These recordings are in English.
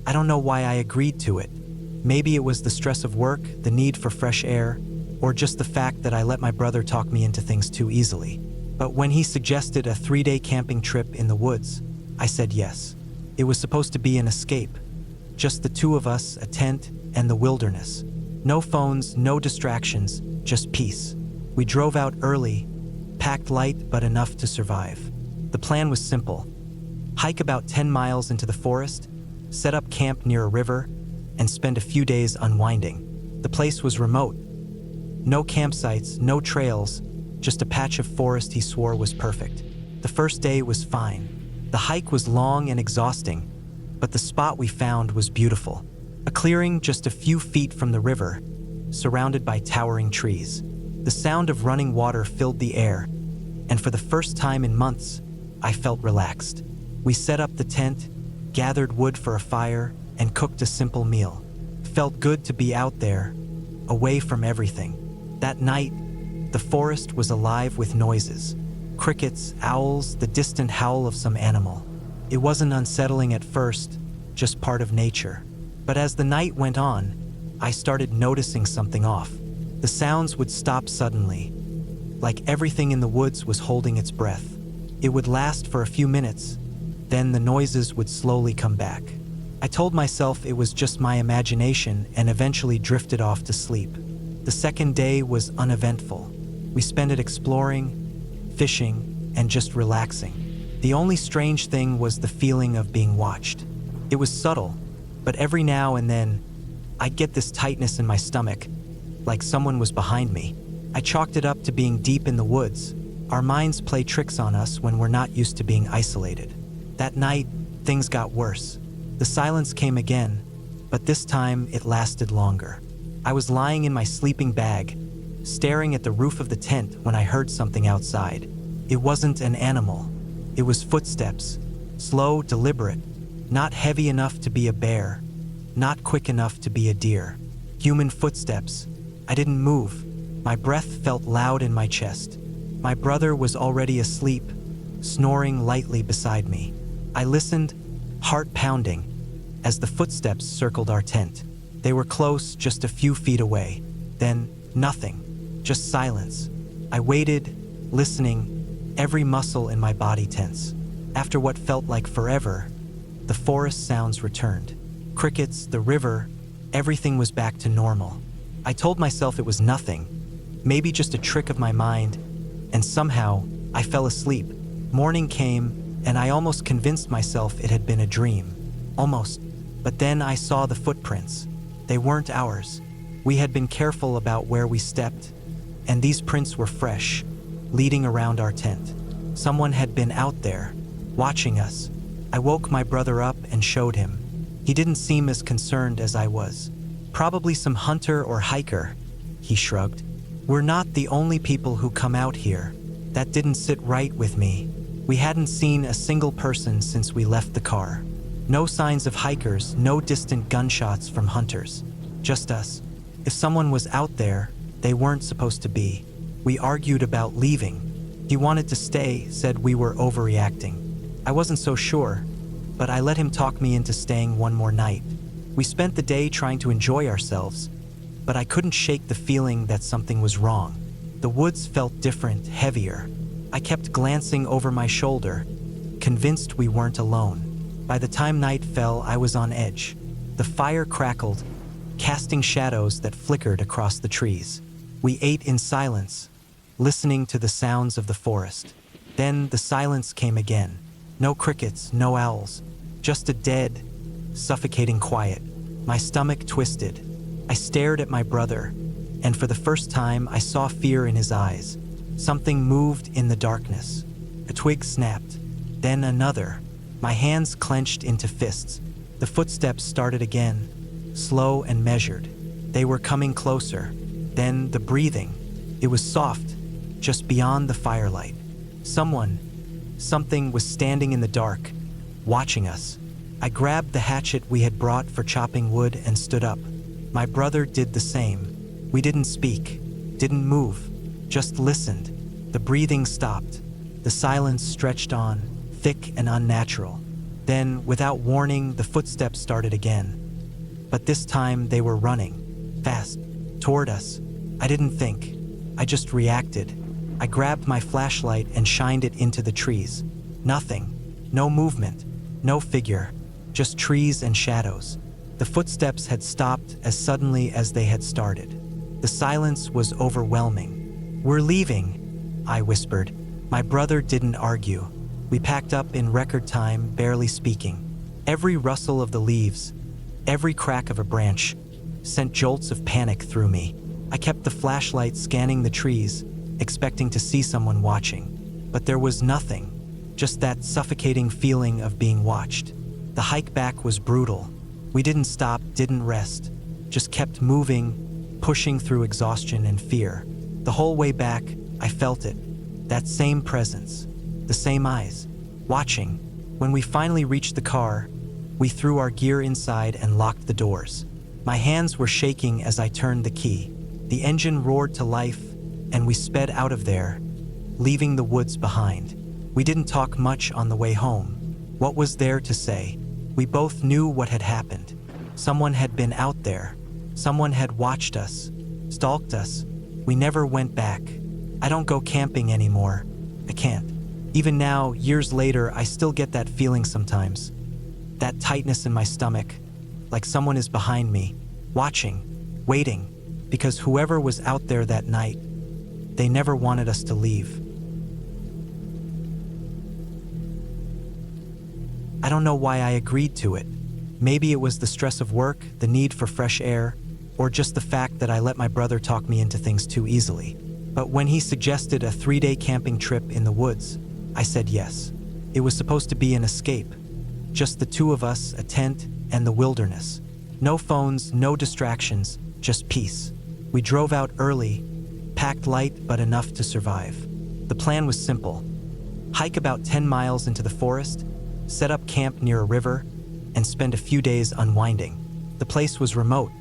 I don't know why I agreed to it. Maybe it was the stress of work, the need for fresh air, or just the fact that I let my brother talk me into things too easily. But when he suggested a 3-day camping trip in the woods, I said yes. It was supposed to be an escape. Just the two of us, a tent, and the wilderness. No phones, no distractions, just peace. We drove out early, packed light but enough to survive. The plan was simple. Hike about 10 miles into the forest, set up camp near a river, and spend a few days unwinding. The place was remote. No campsites, no trails, just a patch of forest he swore was perfect. The first day was fine. The hike was long and exhausting, but the spot we found was beautiful. A clearing just a few feet from the river, surrounded by towering trees. The sound of running water filled the air, and for the first time in months, I felt relaxed. We set up the tent, gathered wood for a fire, and cooked a simple meal. Felt good to be out there, away from everything. That night, the forest was alive with noises. Crickets, owls, the distant howl of some animal. It wasn't unsettling at first, just part of nature. But as the night went on, I started noticing something off. The sounds would stop suddenly, like everything in the woods was holding its breath. It would last for a few minutes, then the noises would slowly come back. I told myself it was just my imagination and eventually drifted off to sleep. The second day was uneventful. We spent it exploring, fishing, and just relaxing. The only strange thing was the feeling of being watched. It was subtle, but every now and then, I'd get this tightness in my stomach, like someone was behind me. I chalked it up to being deep in the woods. Our minds play tricks on us when we're not used to being isolated. That night, things got worse. The silence came again, but this time it lasted longer. I was lying in my sleeping bag, staring at the roof of the tent when I heard something outside. It wasn't an animal. It was footsteps, slow, deliberate, not heavy enough to be a bear, not quick enough to be a deer. Human footsteps. I didn't move. My breath felt loud in my chest. My brother was already asleep, snoring lightly beside me. I listened, heart pounding, as the footsteps circled our tent. They were close, just a few feet away. Then, nothing, just silence. I waited, listening, every muscle in my body tense. After what felt like forever, the forest sounds returned. Crickets, the river, everything was back to normal. I told myself it was nothing, maybe just a trick of my mind, and somehow I fell asleep. Morning came, and I almost convinced myself it had been a dream. Almost. But then I saw the footprints. They weren't ours. We had been careful about where we stepped, and these prints were fresh, leading around our tent. Someone had been out there, watching us. I woke my brother up and showed him. He didn't seem as concerned as I was. Probably some hunter or hiker, he shrugged. We're not the only people who come out here. That didn't sit right with me. We hadn't seen a single person since we left the car. No signs of hikers, no distant gunshots from hunters. Just us. If someone was out there, they weren't supposed to be. We argued about leaving. He wanted to stay, said we were overreacting. I wasn't so sure, but I let him talk me into staying one more night. We spent the day trying to enjoy ourselves, but I couldn't shake the feeling that something was wrong. The woods felt different, heavier. I kept glancing over my shoulder, convinced we weren't alone. By the time night fell, I was on edge. The fire crackled, casting shadows that flickered across the trees. We ate in silence, listening to the sounds of the forest. Then the silence came again. No crickets, no owls, just a dead, suffocating quiet. My stomach twisted. I stared at my brother, and for the first time I saw fear in his eyes. Something moved in the darkness. A twig snapped, then another. My hands clenched into fists. The footsteps started again, slow and measured. They were coming closer. Then the breathing. It was soft, just beyond the firelight. Something was standing in the dark, watching us. I grabbed the hatchet we had brought for chopping wood and stood up. My brother did the same. We didn't speak, didn't move, just listened. The breathing stopped. The silence stretched on, thick and unnatural. Then, without warning, the footsteps started again. But this time they were running, fast, toward us. I didn't think. I just reacted. I grabbed my flashlight and shined it into the trees. Nothing. No movement. No figure. Just trees and shadows. The footsteps had stopped as suddenly as they had started. The silence was overwhelming. "We're leaving," I whispered. My brother didn't argue. We packed up in record time, barely speaking. Every rustle of the leaves, every crack of a branch, sent jolts of panic through me. I kept the flashlight scanning the trees, expecting to see someone watching. But there was nothing, just that suffocating feeling of being watched. The hike back was brutal. We didn't stop, didn't rest, just kept moving, pushing through exhaustion and fear. The whole way back, I felt it. That same presence, the same eyes, watching. When we finally reached the car, we threw our gear inside and locked the doors. My hands were shaking as I turned the key. The engine roared to life, and we sped out of there, leaving the woods behind. We didn't talk much on the way home. What was there to say? We both knew what had happened. Someone had been out there. Someone had watched us, stalked us. We never went back. I don't go camping anymore. I can't. Even now, years later, I still get that feeling sometimes. That tightness in my stomach, like someone is behind me, watching, waiting, because whoever was out there that night, they never wanted us to leave. I don't know why I agreed to it. Maybe it was the stress of work, the need for fresh air, or just the fact that I let my brother talk me into things too easily. But when he suggested a 3-day camping trip in the woods, I said yes. It was supposed to be an escape. Just the two of us, a tent, and the wilderness. No phones, no distractions, just peace. We drove out early, packed light but enough to survive. The plan was simple. Hike about 10 miles into the forest, set up camp near a river, and spend a few days unwinding. The place was remote.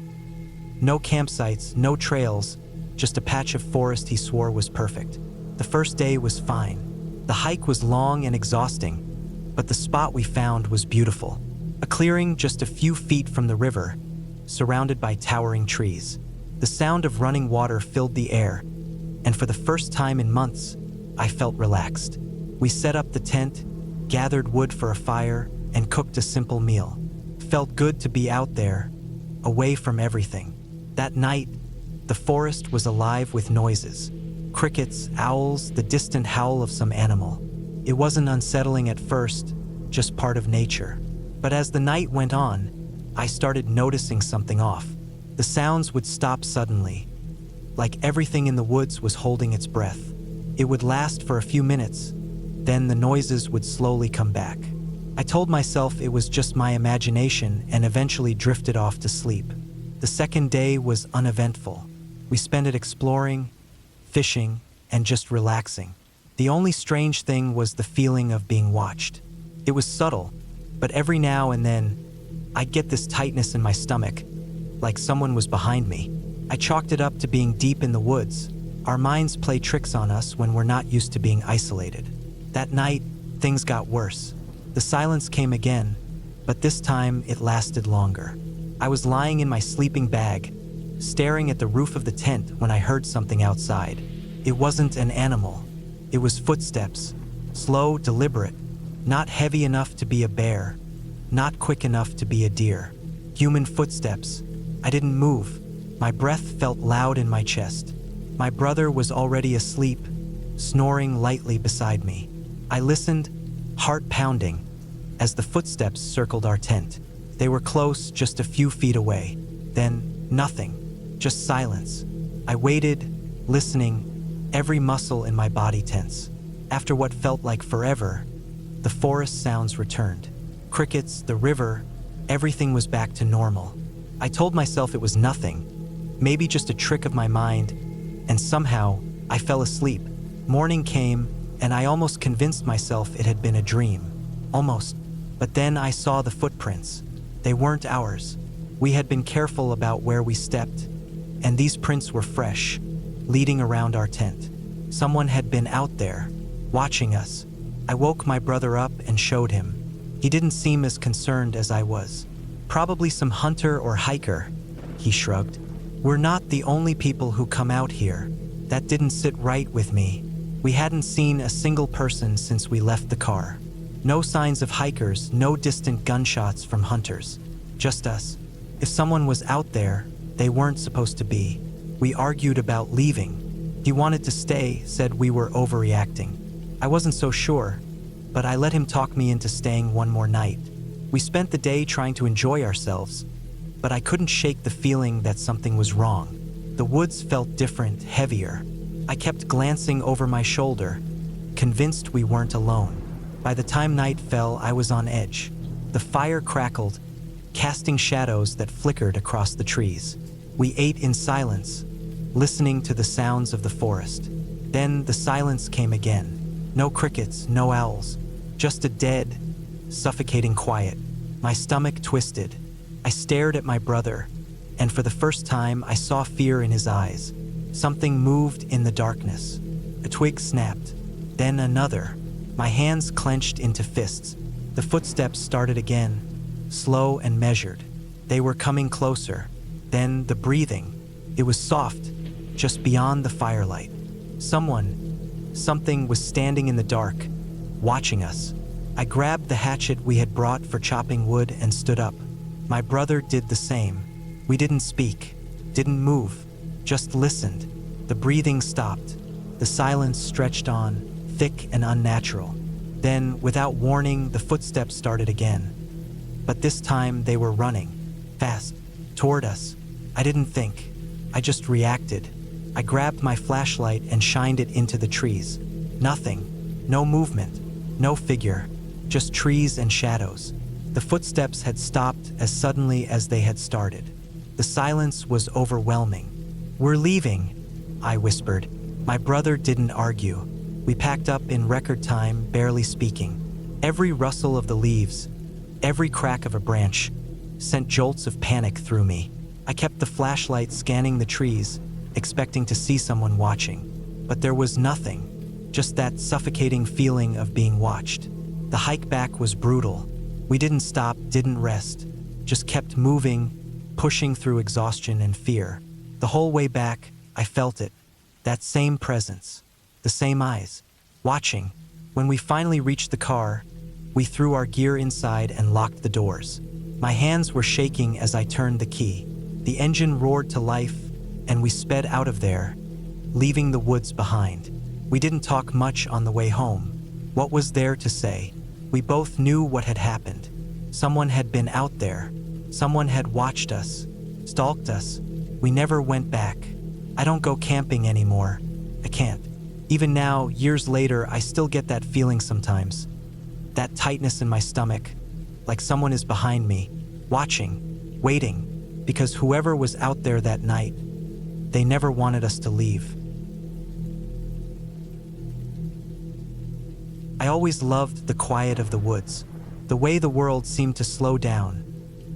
No campsites, no trails, just a patch of forest he swore was perfect. The first day was fine. The hike was long and exhausting, but the spot we found was beautiful. A clearing just a few feet from the river, surrounded by towering trees. The sound of running water filled the air, and for the first time in months, I felt relaxed. We set up the tent, gathered wood for a fire, and cooked a simple meal. Felt good to be out there, away from everything. That night, the forest was alive with noises. Crickets, owls, the distant howl of some animal. It wasn't unsettling at first, just part of nature. But as the night went on, I started noticing something off. The sounds would stop suddenly, like everything in the woods was holding its breath. It would last for a few minutes, then the noises would slowly come back. I told myself it was just my imagination and eventually drifted off to sleep. The second day was uneventful. We spent it exploring, fishing, and just relaxing. The only strange thing was the feeling of being watched. It was subtle, but every now and then, I'd get this tightness in my stomach, like someone was behind me. I chalked it up to being deep in the woods. Our minds play tricks on us when we're not used to being isolated. That night, things got worse. The silence came again, but this time it lasted longer. I was lying in my sleeping bag, staring at the roof of the tent when I heard something outside. It wasn't an animal. It was footsteps, slow, deliberate, not heavy enough to be a bear, not quick enough to be a deer. Human footsteps. I didn't move. My breath felt loud in my chest. My brother was already asleep, snoring lightly beside me. I listened, heart pounding, as the footsteps circled our tent. They were close, just a few feet away. Then, nothing, just silence. I waited, listening, every muscle in my body tense. After what felt like forever, the forest sounds returned. Crickets, the river, everything was back to normal. I told myself it was nothing, maybe just a trick of my mind, and somehow I fell asleep. Morning came, and I almost convinced myself it had been a dream. Almost. But then I saw the footprints. They weren't ours. We had been careful about where we stepped, and these prints were fresh, leading around our tent. Someone had been out there, watching us. I woke my brother up and showed him. He He didn't seem as concerned as I was. "Probably some hunter or hiker," he shrugged. "We're not the only people who come out here." That didn't sit right with me. We hadn't seen a single person since we left the car. No signs of hikers, no distant gunshots from hunters. Just us. If someone was out there, they weren't supposed to be. We argued about leaving. He wanted to stay, said we were overreacting. I wasn't so sure, but I let him talk me into staying one more night. We spent the day trying to enjoy ourselves, but I couldn't shake the feeling that something was wrong. The woods felt different, heavier. I kept glancing over my shoulder, convinced we weren't alone. By the time night fell, I was on edge. The fire crackled, casting shadows that flickered across the trees. We ate in silence, listening to the sounds of the forest. Then the silence came again. No crickets, no owls, just a dead, suffocating quiet. My stomach twisted. I stared at my brother, and for the first time I saw fear in his eyes. Something moved in the darkness. A twig snapped, then another. My hands clenched into fists. The footsteps started again, slow and measured. They were coming closer. Then the breathing. It was soft, just beyond the firelight. Something was standing in the dark, watching us. I grabbed the hatchet we had brought for chopping wood and stood up. My brother did the same. We didn't speak, didn't move, just listened. The breathing stopped. The silence stretched on, thick and unnatural. Then, without warning, the footsteps started again. But this time they were running, fast, toward us. I didn't think. I just reacted. I grabbed my flashlight and shined it into the trees. Nothing. No movement. No figure. Just trees and shadows. The footsteps had stopped as suddenly as they had started. The silence was overwhelming. "We're leaving," I whispered. My brother didn't argue. We packed up in record time, barely speaking. Every rustle of the leaves, every crack of a branch, sent jolts of panic through me. I kept the flashlight scanning the trees, expecting to see someone watching. But there was nothing, just that suffocating feeling of being watched. The hike back was brutal. We didn't stop, didn't rest, just kept moving, pushing through exhaustion and fear. The whole way back, I felt it. That same presence, the same eyes, watching. When we finally reached the car, we threw our gear inside and locked the doors. My hands were shaking as I turned the key. The engine roared to life, and we sped out of there, leaving the woods behind. We didn't talk much on the way home. What was there to say? We both knew what had happened. Someone had been out there. Someone had watched us, stalked us. We never went back. I don't go camping anymore. I can't. Even now, years later, I still get that feeling sometimes. That tightness in my stomach, like someone is behind me, watching, waiting, because whoever was out there that night, they never wanted us to leave. I always loved the quiet of the woods, the way the world seemed to slow down,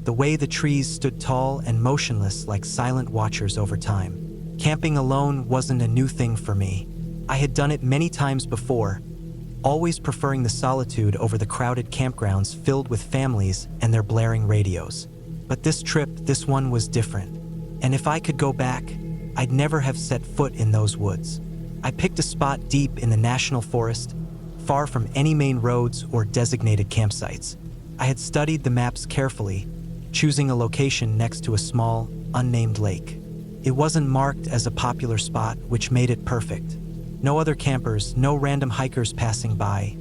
the way the trees stood tall and motionless like silent watchers over time. Camping alone wasn't a new thing for me. I had done it many times before, always preferring the solitude over the crowded campgrounds filled with families and their blaring radios. But this trip, this one was different. And if I could go back, I'd never have set foot in those woods. I picked a spot deep in the national forest, far from any main roads or designated campsites. I had studied the maps carefully, choosing a location next to a small, unnamed lake. It wasn't marked as a popular spot, which made it perfect. No other campers, no random hikers passing by,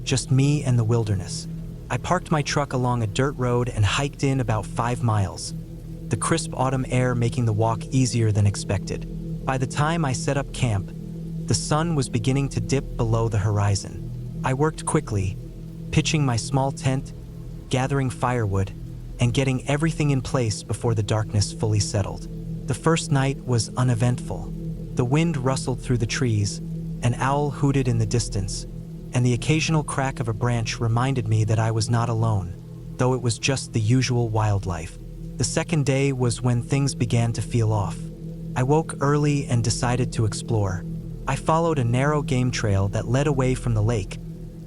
just me and the wilderness. I parked my truck along a dirt road and hiked in about 5 miles, the crisp autumn air making the walk easier than expected. By the time I set up camp, the sun was beginning to dip below the horizon. I worked quickly, pitching my small tent, gathering firewood, and getting everything in place before the darkness fully settled. The first night was uneventful. The wind rustled through the trees, an owl hooted in the distance, and the occasional crack of a branch reminded me that I was not alone, though it was just the usual wildlife. The second day was when things began to feel off. I woke early and decided to explore. I followed a narrow game trail that led away from the lake,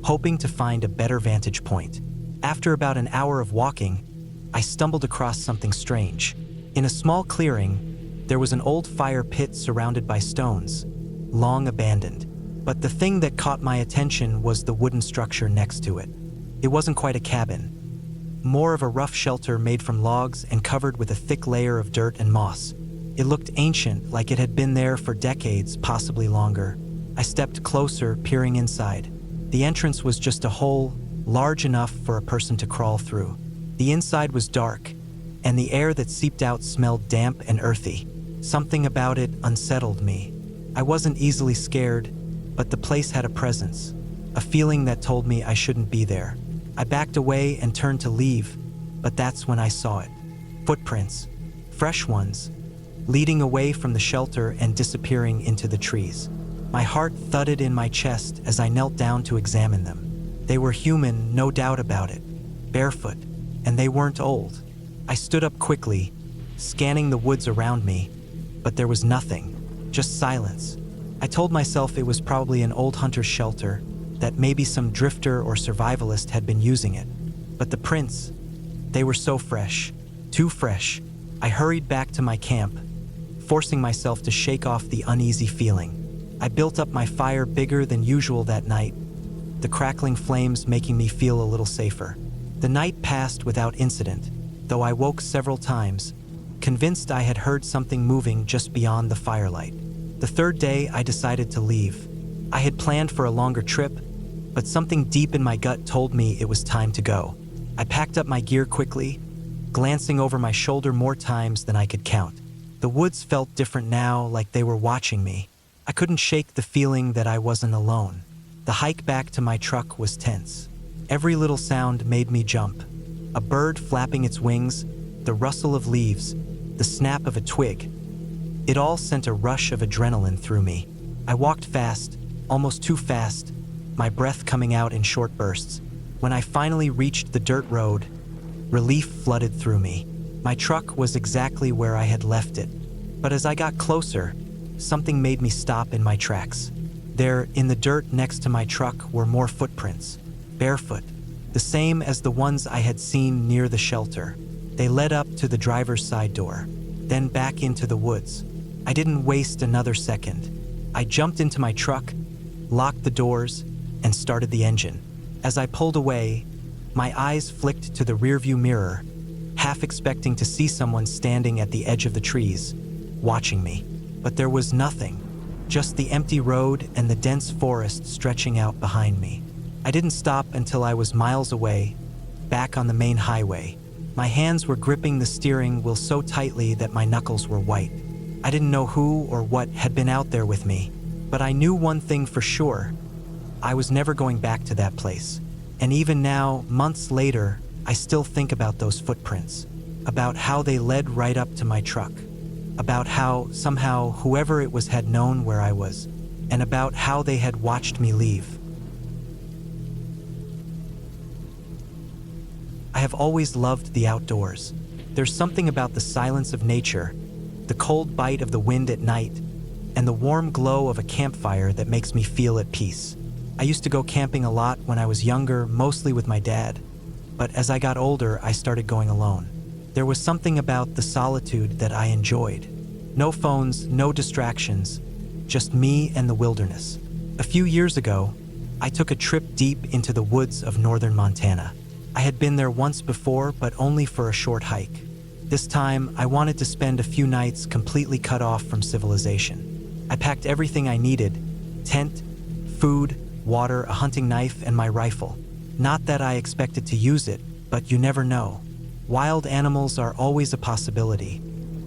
hoping to find a better vantage point. After about an hour of walking, I stumbled across something strange. In a small clearing, there was an old fire pit surrounded by stones, long abandoned. But the thing that caught my attention was the wooden structure next to it. It wasn't quite a cabin, more of a rough shelter made from logs and covered with a thick layer of dirt and moss. It looked ancient, like it had been there for decades, possibly longer. I stepped closer, peering inside. The entrance was just a hole, large enough for a person to crawl through. The inside was dark, and the air that seeped out smelled damp and earthy. Something about it unsettled me. I wasn't easily scared, but the place had a presence, a feeling that told me I shouldn't be there. I backed away and turned to leave, but that's when I saw it. Footprints, fresh ones, leading away from the shelter and disappearing into the trees. My heart thudded in my chest as I knelt down to examine them. They were human, no doubt about it, barefoot, and they weren't old. I stood up quickly, scanning the woods around me, but there was nothing, just silence. I told myself it was probably an old hunter's shelter, that maybe some drifter or survivalist had been using it. But the prints, they were so fresh, too fresh. I hurried back to my camp, forcing myself to shake off the uneasy feeling. I built up my fire bigger than usual that night, the crackling flames making me feel a little safer. The night passed without incident, though I woke several times, convinced I had heard something moving just beyond the firelight. The third day, I decided to leave. I had planned for a longer trip, but something deep in my gut told me it was time to go. I packed up my gear quickly, glancing over my shoulder more times than I could count. The woods felt different now, like they were watching me. I couldn't shake the feeling that I wasn't alone. The hike back to my truck was tense. Every little sound made me jump. A bird flapping its wings, the rustle of leaves, the snap of a twig. It all sent a rush of adrenaline through me. I walked fast, almost too fast, my breath coming out in short bursts. When I finally reached the dirt road, relief flooded through me. My truck was exactly where I had left it. But as I got closer, something made me stop in my tracks. There, in the dirt next to my truck, were more footprints, barefoot, the same as the ones I had seen near the shelter. They led up to the driver's side door, then back into the woods. I didn't waste another second. I jumped into my truck, locked the doors, and started the engine. As I pulled away, my eyes flicked to the rearview mirror, half expecting to see someone standing at the edge of the trees, watching me. But there was nothing, just the empty road and the dense forest stretching out behind me. I didn't stop until I was miles away, back on the main highway. My hands were gripping the steering wheel so tightly that my knuckles were white. I didn't know who or what had been out there with me, but I knew one thing for sure. I was never going back to that place. And even now, months later, I still think about those footprints, about how they led right up to my truck, about how somehow whoever it was had known where I was, and about how they had watched me leave. I have always loved the outdoors. There's something about the silence of nature, the cold bite of the wind at night, and the warm glow of a campfire that makes me feel at peace. I used to go camping a lot when I was younger, mostly with my dad, but as I got older, I started going alone. There was something about the solitude that I enjoyed. No phones, no distractions, just me and the wilderness. A few years ago, I took a trip deep into the woods of northern Montana. I had been there once before, but only for a short hike. This time, I wanted to spend a few nights completely cut off from civilization. I packed everything I needed: tent, food, water, a hunting knife, and my rifle. Not that I expected to use it, but you never know. Wild animals are always a possibility,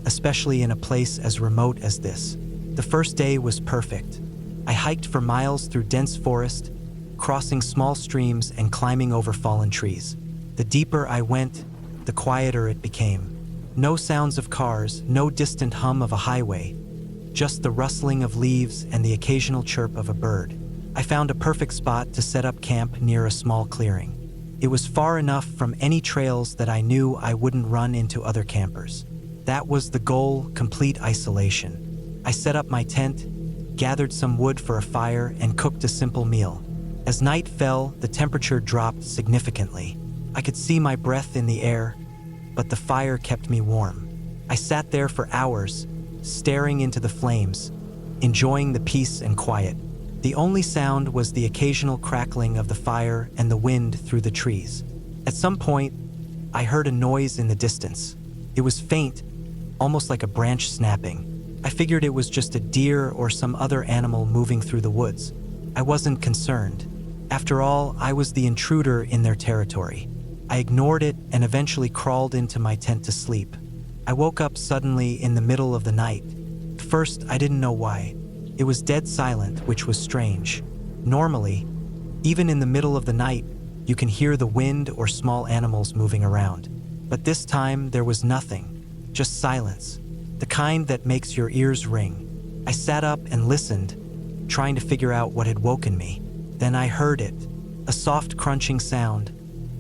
especially in a place as remote as this. The first day was perfect. I hiked for miles through dense forest, crossing small streams and climbing over fallen trees. The deeper I went, the quieter it became. No sounds of cars, no distant hum of a highway, just the rustling of leaves and the occasional chirp of a bird. I found a perfect spot to set up camp near a small clearing. It was far enough from any trails that I knew I wouldn't run into other campers. That was the goal, complete isolation. I set up my tent, gathered some wood for a fire, and cooked a simple meal. As night fell, the temperature dropped significantly. I could see my breath in the air, but the fire kept me warm. I sat there for hours, staring into the flames, enjoying the peace and quiet. The only sound was the occasional crackling of the fire and the wind through the trees. At some point, I heard a noise in the distance. It was faint, almost like a branch snapping. I figured it was just a deer or some other animal moving through the woods. I wasn't concerned. After all, I was the intruder in their territory. I ignored it and eventually crawled into my tent to sleep. I woke up suddenly in the middle of the night. At first, I didn't know why. It was dead silent, which was strange. Normally, even in the middle of the night, you can hear the wind or small animals moving around. But this time, there was nothing, just silence, the kind that makes your ears ring. I sat up and listened, trying to figure out what had woken me. Then I heard it, a soft crunching sound,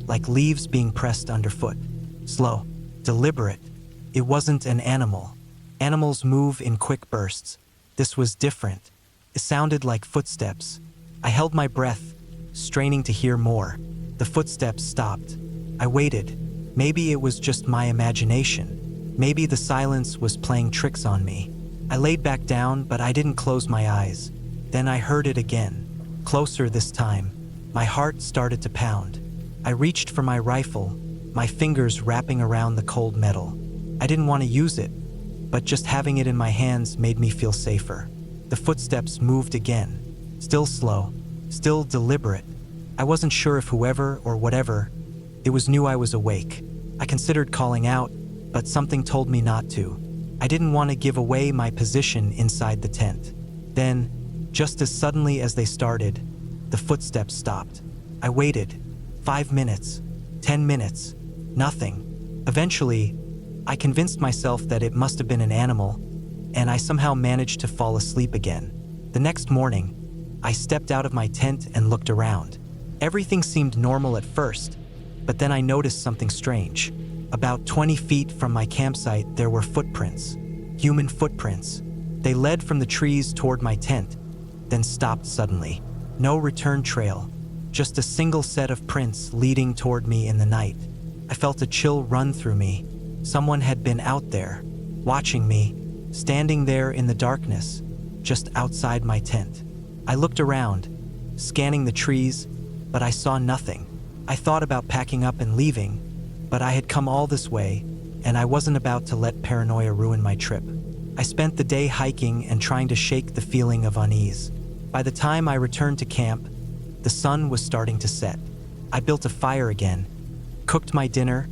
like leaves being pressed underfoot. Slow, deliberate. It wasn't an animal. Animals move in quick bursts. This was different. It sounded like footsteps. I held my breath, straining to hear more. The footsteps stopped. I waited. Maybe it was just my imagination. Maybe the silence was playing tricks on me. I laid back down, but I didn't close my eyes. Then I heard it again, closer this time. My heart started to pound. I reached for my rifle, my fingers wrapping around the cold metal. I didn't want to use it, but just having it in my hands made me feel safer. The footsteps moved again, still slow, still deliberate. I wasn't sure if whoever or whatever it was knew I was awake. I considered calling out, but something told me not to. I didn't want to give away my position inside the tent. Then, just as suddenly as they started, the footsteps stopped. I waited. 5 minutes, 10 minutes, nothing. Eventually, I convinced myself that it must have been an animal, and I somehow managed to fall asleep again. The next morning, I stepped out of my tent and looked around. Everything seemed normal at first, but then I noticed something strange. About 20 feet from my campsite, there were footprints, human footprints. They led from the trees toward my tent, then stopped suddenly. No return trail, just a single set of prints leading toward me in the night. I felt a chill run through me. Someone had been out there, watching me, standing there in the darkness, just outside my tent. I looked around, scanning the trees, but I saw nothing. I thought about packing up and leaving, but I had come all this way, and I wasn't about to let paranoia ruin my trip. I spent the day hiking and trying to shake the feeling of unease. By the time I returned to camp, the sun was starting to set. I built a fire again, cooked my dinner,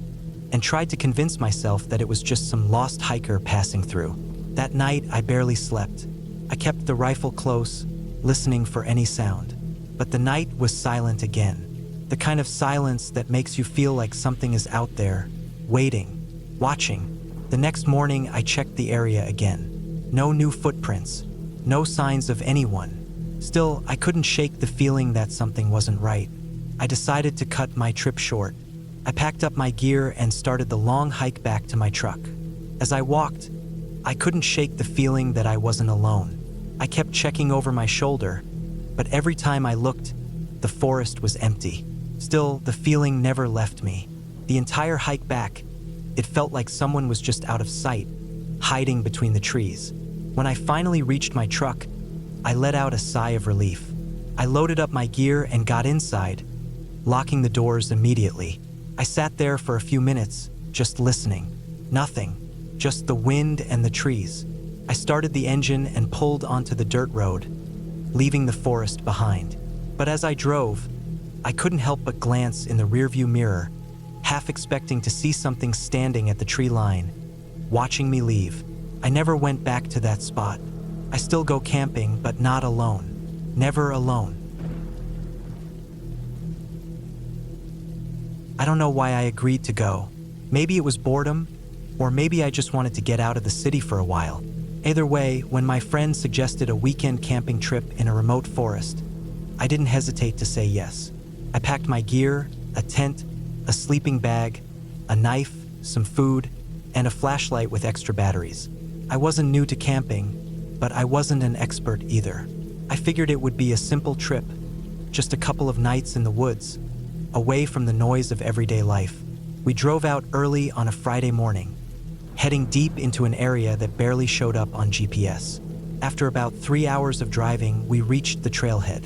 and tried to convince myself that it was just some lost hiker passing through. That night, I barely slept. I kept the rifle close, listening for any sound. But the night was silent again. The kind of silence that makes you feel like something is out there, waiting, watching. The next morning, I checked the area again. No new footprints, no signs of anyone. Still, I couldn't shake the feeling that something wasn't right. I decided to cut my trip short. I packed up my gear and started the long hike back to my truck. As I walked, I couldn't shake the feeling that I wasn't alone. I kept checking over my shoulder, but every time I looked, the forest was empty. Still, the feeling never left me. The entire hike back, it felt like someone was just out of sight, hiding between the trees. When I finally reached my truck, I let out a sigh of relief. I loaded up my gear and got inside, locking the doors immediately. I sat there for a few minutes, just listening. Nothing, just the wind and the trees. I started the engine and pulled onto the dirt road, leaving the forest behind. But as I drove, I couldn't help but glance in the rearview mirror, half expecting to see something standing at the tree line, watching me leave. I never went back to that spot. I still go camping, but not alone. Never alone. I don't know why I agreed to go. Maybe it was boredom, or maybe I just wanted to get out of the city for a while. Either way, when my friend suggested a weekend camping trip in a remote forest, I didn't hesitate to say yes. I packed my gear, a tent, a sleeping bag, a knife, some food, and a flashlight with extra batteries. I wasn't new to camping, but I wasn't an expert either. I figured it would be a simple trip, just a couple of nights in the woods, away from the noise of everyday life. We drove out early on a Friday morning, heading deep into an area that barely showed up on GPS. After about 3 hours of driving, we reached the trailhead.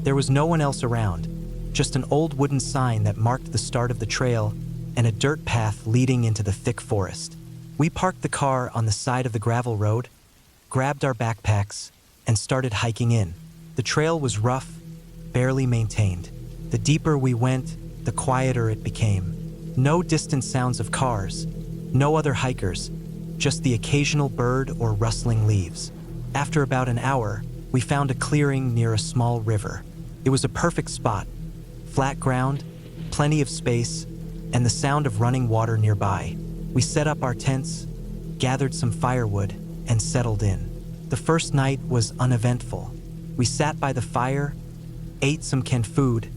There was no one else around, just an old wooden sign that marked the start of the trail and a dirt path leading into the thick forest. We parked the car on the side of the gravel road, grabbed our backpacks, and started hiking in. The trail was rough, barely maintained. The deeper we went, the quieter it became. No distant sounds of cars, no other hikers, just the occasional bird or rustling leaves. After about an hour, we found a clearing near a small river. It was a perfect spot. Flat ground, plenty of space, and the sound of running water nearby. We set up our tents, gathered some firewood, and settled in. The first night was uneventful. We sat by the fire, ate some canned food,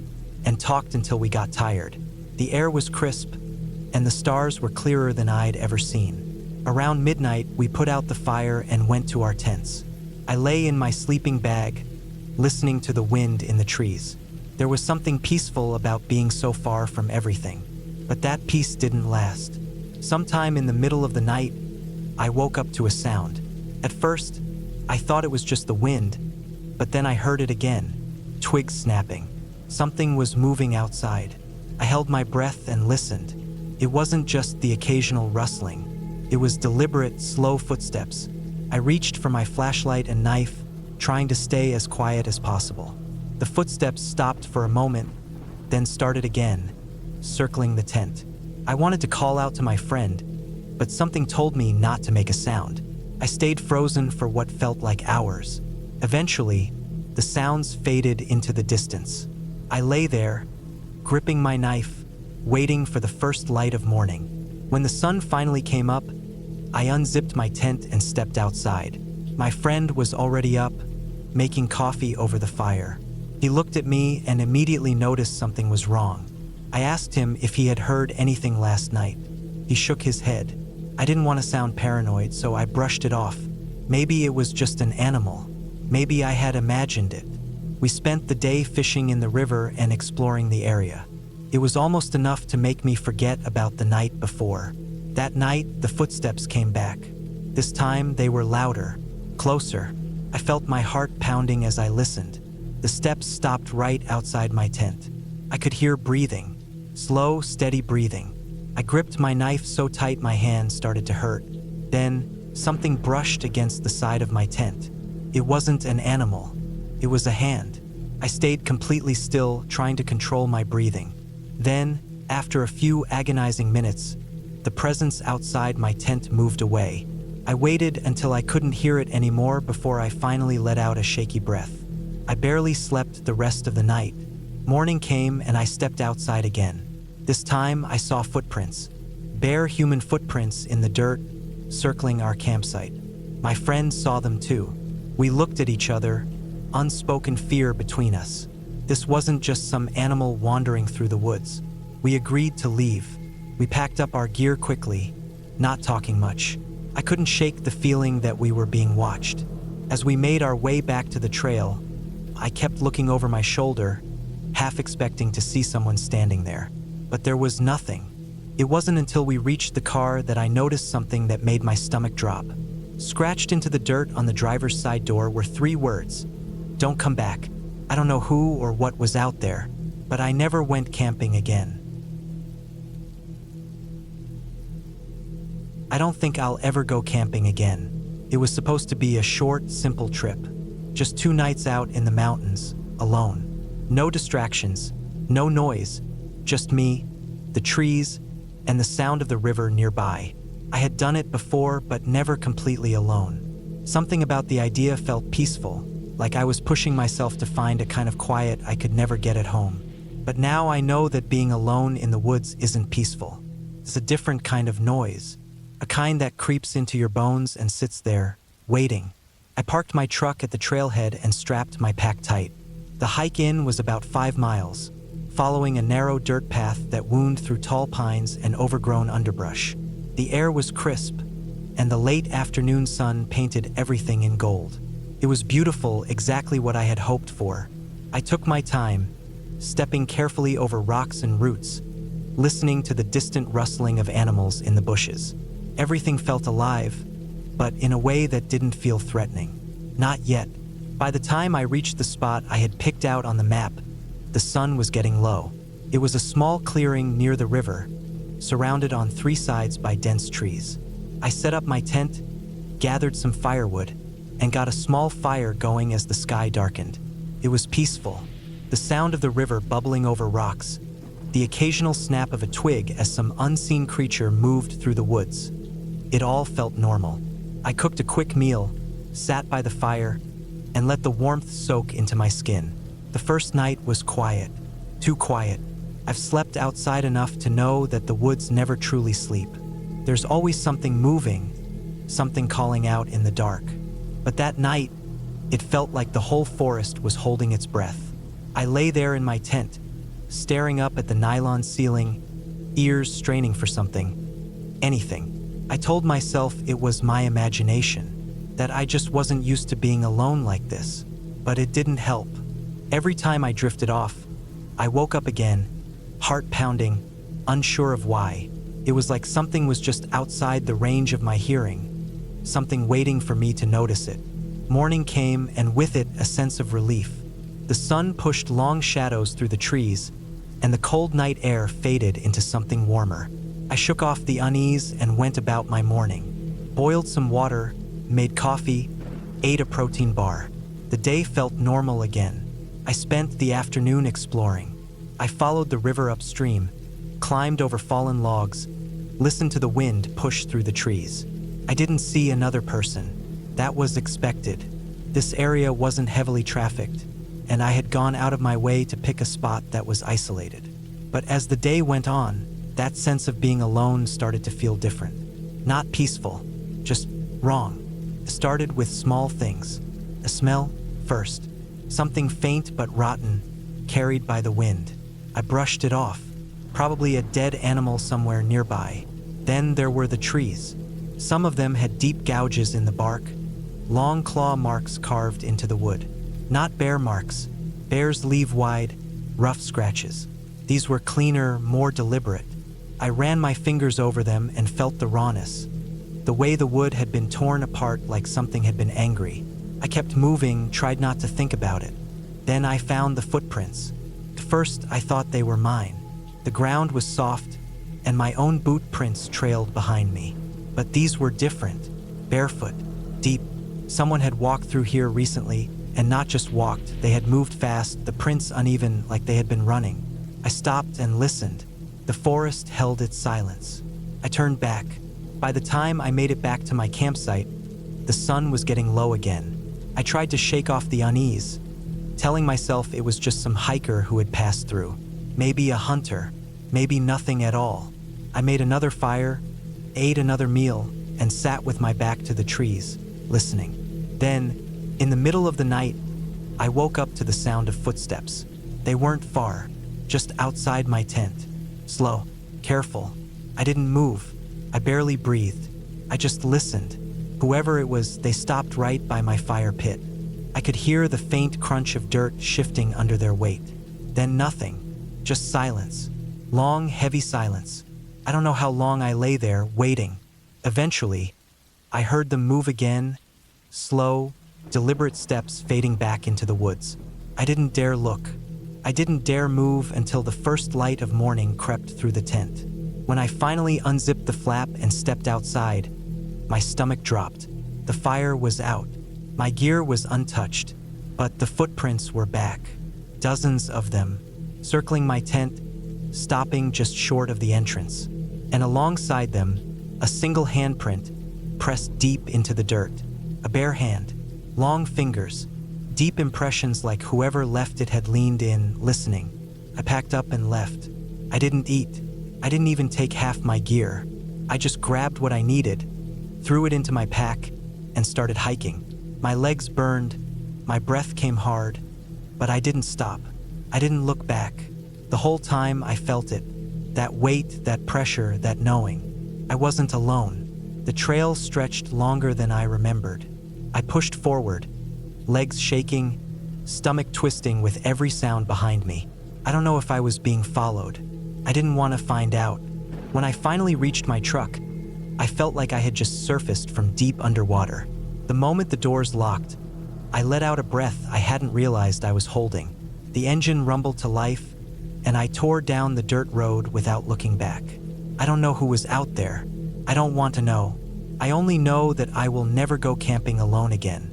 and talked until we got tired. The air was crisp, and the stars were clearer than I'd ever seen. Around midnight, we put out the fire and went to our tents. I lay in my sleeping bag, listening to the wind in the trees. There was something peaceful about being so far from everything. But that peace didn't last. Sometime in the middle of the night, I woke up to a sound. At first, I thought it was just the wind, but then I heard it again, twigs snapping. Something was moving outside. I held my breath and listened. It wasn't just the occasional rustling. It was deliberate, slow footsteps. I reached for my flashlight and knife, trying to stay as quiet as possible. The footsteps stopped for a moment, then started again, circling the tent. I wanted to call out to my friend, but something told me not to make a sound. I stayed frozen for what felt like hours. Eventually, the sounds faded into the distance. I lay there, gripping my knife, waiting for the first light of morning. When the sun finally came up, I unzipped my tent and stepped outside. My friend was already up, making coffee over the fire. He looked at me and immediately noticed something was wrong. I asked him if he had heard anything last night. He shook his head. I didn't want to sound paranoid, so I brushed it off. Maybe it was just an animal. Maybe I had imagined it. We spent the day fishing in the river and exploring the area. It was almost enough to make me forget about the night before. That night, the footsteps came back. This time, they were louder, closer. I felt my heart pounding as I listened. The steps stopped right outside my tent. I could hear breathing, slow, steady breathing. I gripped my knife so tight my hand started to hurt. Then, something brushed against the side of my tent. It wasn't an animal. It was a hand. I stayed completely still, trying to control my breathing. Then, after a few agonizing minutes, the presence outside my tent moved away. I waited until I couldn't hear it anymore before I finally let out a shaky breath. I barely slept the rest of the night. Morning came and I stepped outside again. This time I saw footprints, bare human footprints in the dirt, circling our campsite. My friend saw them too. We looked at each other, unspoken fear between us. This wasn't just some animal wandering through the woods. We agreed to leave. We packed up our gear quickly, not talking much. I couldn't shake the feeling that we were being watched. As we made our way back to the trail, I kept looking over my shoulder, half expecting to see someone standing there. But there was nothing. It wasn't until we reached the car that I noticed something that made my stomach drop. Scratched into the dirt on the driver's side door were 3 words: "Don't come back." I don't know who or what was out there, but I never went camping again. I don't think I'll ever go camping again. It was supposed to be a short, simple trip. Just 2 nights out in the mountains, alone. No distractions, no noise, just me, the trees, and the sound of the river nearby. I had done it before, but never completely alone. Something about the idea felt peaceful, like I was pushing myself to find a kind of quiet I could never get at home. But now I know that being alone in the woods isn't peaceful. It's a different kind of noise, a kind that creeps into your bones and sits there, waiting. I parked my truck at the trailhead and strapped my pack tight. The hike in was about 5 miles, following a narrow dirt path that wound through tall pines and overgrown underbrush. The air was crisp, and the late afternoon sun painted everything in gold. It was beautiful, exactly what I had hoped for. I took my time, stepping carefully over rocks and roots, listening to the distant rustling of animals in the bushes. Everything felt alive, but in a way that didn't feel threatening. Not yet. By the time I reached the spot I had picked out on the map, the sun was getting low. It was a small clearing near the river, surrounded on 3 sides by dense trees. I set up my tent, gathered some firewood, and got a small fire going as the sky darkened. It was peaceful, the sound of the river bubbling over rocks, the occasional snap of a twig as some unseen creature moved through the woods. It all felt normal. I cooked a quick meal, sat by the fire, and let the warmth soak into my skin. The first night was quiet, too quiet. I've slept outside enough to know that the woods never truly sleep. There's always something moving, something calling out in the dark. But that night, it felt like the whole forest was holding its breath. I lay there in my tent, staring up at the nylon ceiling, ears straining for something, anything. I told myself it was my imagination, that I just wasn't used to being alone like this. But it didn't help. Every time I drifted off, I woke up again, heart pounding, unsure of why. It was like something was just outside the range of my hearing, something waiting for me to notice it. Morning came, and with it a sense of relief. The sun pushed long shadows through the trees, and the cold night air faded into something warmer. I shook off the unease and went about my morning. Boiled some water, made coffee, ate a protein bar. The day felt normal again. I spent the afternoon exploring. I followed the river upstream, climbed over fallen logs, listened to the wind push through the trees. I didn't see another person. That was expected. This area wasn't heavily trafficked, and I had gone out of my way to pick a spot that was isolated. But as the day went on, that sense of being alone started to feel different. Not peaceful, just wrong. It started with small things. A smell, first. Something faint but rotten, carried by the wind. I brushed it off. Probably a dead animal somewhere nearby. Then there were the trees. Some of them had deep gouges in the bark, long claw marks carved into the wood. Not bear marks. Bears leave wide, rough scratches. These were cleaner, more deliberate. I ran my fingers over them and felt the rawness. The way the wood had been torn apart like something had been angry. I kept moving, tried not to think about it. Then I found the footprints. At first, I thought they were mine. The ground was soft, and my own boot prints trailed behind me. But these were different. Barefoot, deep. Someone had walked through here recently, and not just walked, they had moved fast, the prints uneven like they had been running. I stopped and listened. The forest held its silence. I turned back. By the time I made it back to my campsite, the sun was getting low again. I tried to shake off the unease, telling myself it was just some hiker who had passed through. Maybe a hunter, maybe nothing at all. I made another fire, ate another meal, and sat with my back to the trees, listening. Then, in the middle of the night, I woke up to the sound of footsteps. They weren't far, just outside my tent. Slow, careful. I didn't move. I barely breathed. I just listened. Whoever it was, they stopped right by my fire pit. I could hear the faint crunch of dirt shifting under their weight. Then nothing, just silence. Long, heavy silence. I don't know how long I lay there, waiting. Eventually, I heard them move again, slow, deliberate steps fading back into the woods. I didn't dare look. I didn't dare move until the first light of morning crept through the tent. When I finally unzipped the flap and stepped outside, my stomach dropped. The fire was out. My gear was untouched, but the footprints were back. Dozens of them, circling my tent, stopping just short of the entrance. And alongside them, a single handprint, pressed deep into the dirt. A bare hand, long fingers, deep impressions like whoever left it had leaned in, listening. I packed up and left. I didn't eat. I didn't even take half my gear. I just grabbed what I needed, threw it into my pack, and started hiking. My legs burned, my breath came hard, but I didn't stop. I didn't look back. The whole time I felt it, that weight, that pressure, that knowing. I wasn't alone. The trail stretched longer than I remembered. I pushed forward, legs shaking, stomach twisting with every sound behind me. I don't know if I was being followed. I didn't want to find out. When I finally reached my truck, I felt like I had just surfaced from deep underwater. The moment the doors locked, I let out a breath I hadn't realized I was holding. The engine rumbled to life, and I tore down the dirt road without looking back. I don't know who was out there. I don't want to know. I only know that I will never go camping alone again.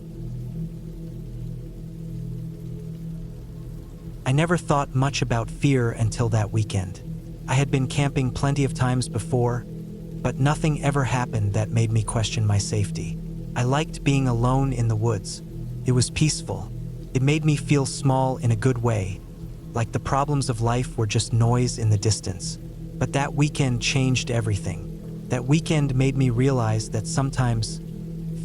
I never thought much about fear until that weekend. I had been camping plenty of times before, but nothing ever happened that made me question my safety. I liked being alone in the woods. It was peaceful. It made me feel small in a good way, like the problems of life were just noise in the distance. But that weekend changed everything. That weekend made me realize that sometimes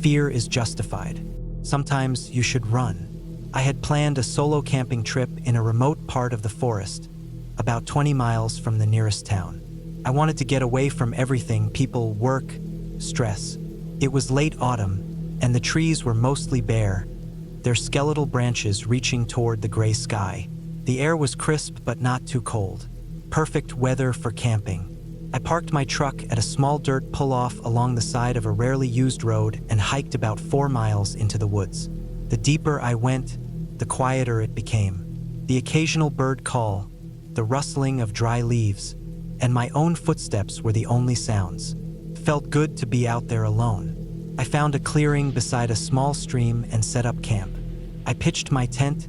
fear is justified. Sometimes you should run. I had planned a solo camping trip in a remote part of the forest, about 20 miles from the nearest town. I wanted to get away from everything: people, work, stress. It was late autumn, and the trees were mostly bare, their skeletal branches reaching toward the gray sky. The air was crisp but not too cold. Perfect weather for camping. I parked my truck at a small dirt pull-off along the side of a rarely used road and hiked about 4 miles into the woods. The deeper I went, the quieter it became. The occasional bird call, the rustling of dry leaves, and my own footsteps were the only sounds. It felt good to be out there alone. I found a clearing beside a small stream and set up camp. I pitched my tent,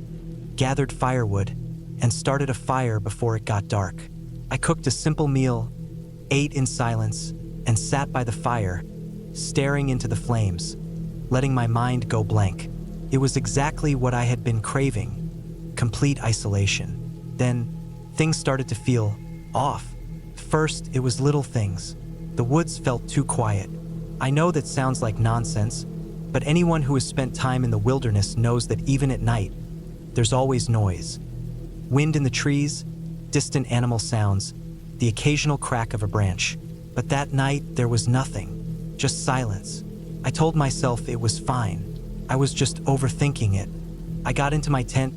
gathered firewood, and started a fire before it got dark. I cooked a simple meal, ate in silence, and sat by the fire, staring into the flames, letting my mind go blank. It was exactly what I had been craving: complete isolation. Then, things started to feel off. First, it was little things. The woods felt too quiet. I know that sounds like nonsense, but anyone who has spent time in the wilderness knows that even at night, there's always noise. Wind in the trees, distant animal sounds, the occasional crack of a branch. But that night, there was nothing, just silence. I told myself it was fine. I was just overthinking it. I got into my tent,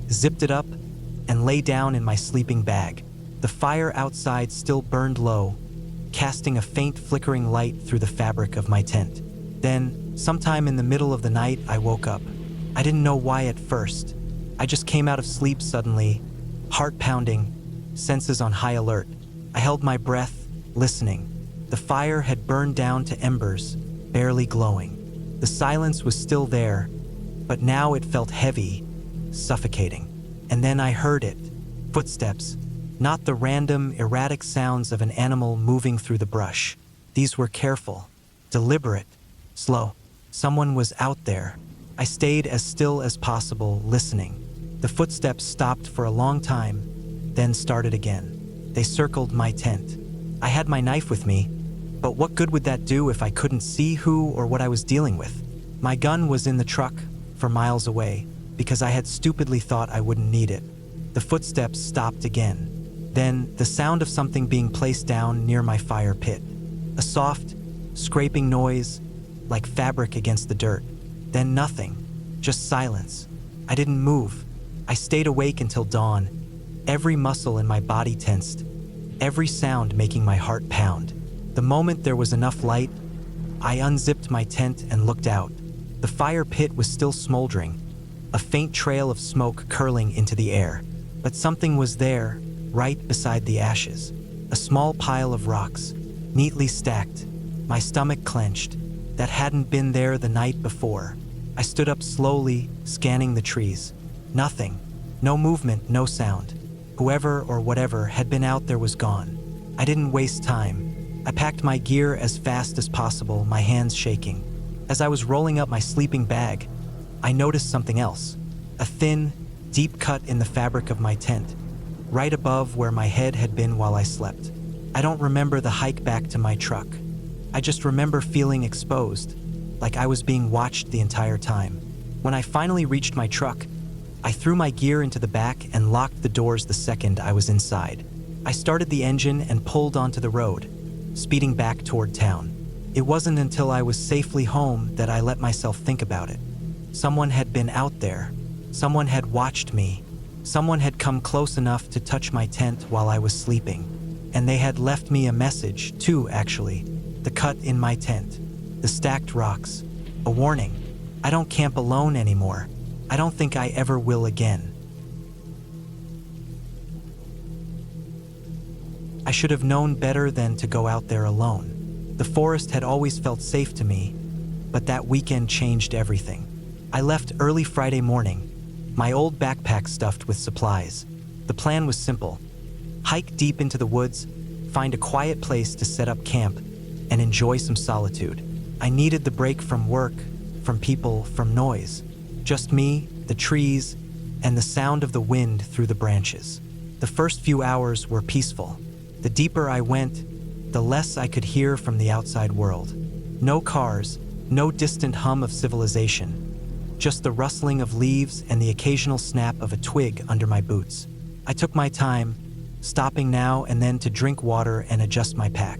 zipped it up, and lay down in my sleeping bag. The fire outside still burned low, casting a faint flickering light through the fabric of my tent. Then, sometime in the middle of the night, I woke up. I didn't know why at first. I just came out of sleep suddenly, heart pounding, senses on high alert. I held my breath, listening. The fire had burned down to embers, barely glowing. The silence was still there, but now it felt heavy, suffocating. And then I heard it. Footsteps. Not the random, erratic sounds of an animal moving through the brush. These were careful, deliberate, slow. Someone was out there. I stayed as still as possible, listening. The footsteps stopped for a long time, then started again. They circled my tent. I had my knife with me, but what good would that do if I couldn't see who or what I was dealing with? My gun was in the truck, for miles away, because I had stupidly thought I wouldn't need it. The footsteps stopped again. Then, the sound of something being placed down near my fire pit. A soft, scraping noise, like fabric against the dirt. Then nothing, just silence. I didn't move. I stayed awake until dawn, every muscle in my body tensed, every sound making my heart pound. The moment there was enough light, I unzipped my tent and looked out. The fire pit was still smoldering, a faint trail of smoke curling into the air. But something was there, right beside the ashes. A small pile of rocks, neatly stacked. My stomach clenched. That hadn't been there the night before. I stood up slowly, scanning the trees. Nothing. No movement, no sound. Whoever or whatever had been out there was gone. I didn't waste time. I packed my gear as fast as possible, my hands shaking. As I was rolling up my sleeping bag, I noticed something else. A thin, deep cut in the fabric of my tent, right above where my head had been while I slept. I don't remember the hike back to my truck. I just remember feeling exposed, like I was being watched the entire time. When I finally reached my truck, I threw my gear into the back and locked the doors the second I was inside. I started the engine and pulled onto the road, speeding back toward town. It wasn't until I was safely home that I let myself think about it. Someone had been out there. Someone had watched me, Someone had come close enough to touch my tent while I was sleeping. And they had left me a message, too, actually. The cut in my tent. The stacked rocks. A warning. I don't camp alone anymore. I don't think I ever will again. I should have known better than to go out there alone. The forest had always felt safe to me, but that weekend changed everything. I left early Friday morning, my old backpack stuffed with supplies. The plan was simple. Hike deep into the woods, find a quiet place to set up camp, and enjoy some solitude. I needed the break from work, from people, from noise. Just me, the trees, and the sound of the wind through the branches. The first few hours were peaceful. The deeper I went, the less I could hear from the outside world. No cars, no distant hum of civilization, just the rustling of leaves and the occasional snap of a twig under my boots. I took my time, stopping now and then to drink water and adjust my pack.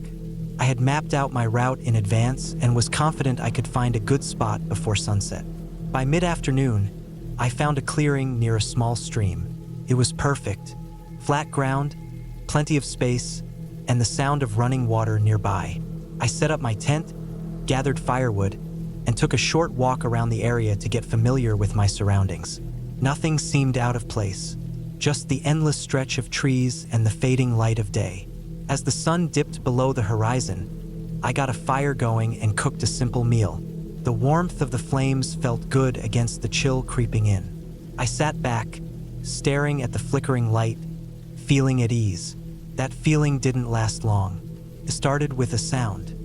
I had mapped out my route in advance and was confident I could find a good spot before sunset. By mid-afternoon, I found a clearing near a small stream. It was perfect. Flat ground, plenty of space, and the sound of running water nearby. I set up my tent, gathered firewood, and took a short walk around the area to get familiar with my surroundings. Nothing seemed out of place, just the endless stretch of trees and the fading light of day. As the sun dipped below the horizon, I got a fire going and cooked a simple meal. The warmth of the flames felt good against the chill creeping in. I sat back, staring at the flickering light, feeling at ease. That feeling didn't last long. It started with a sound.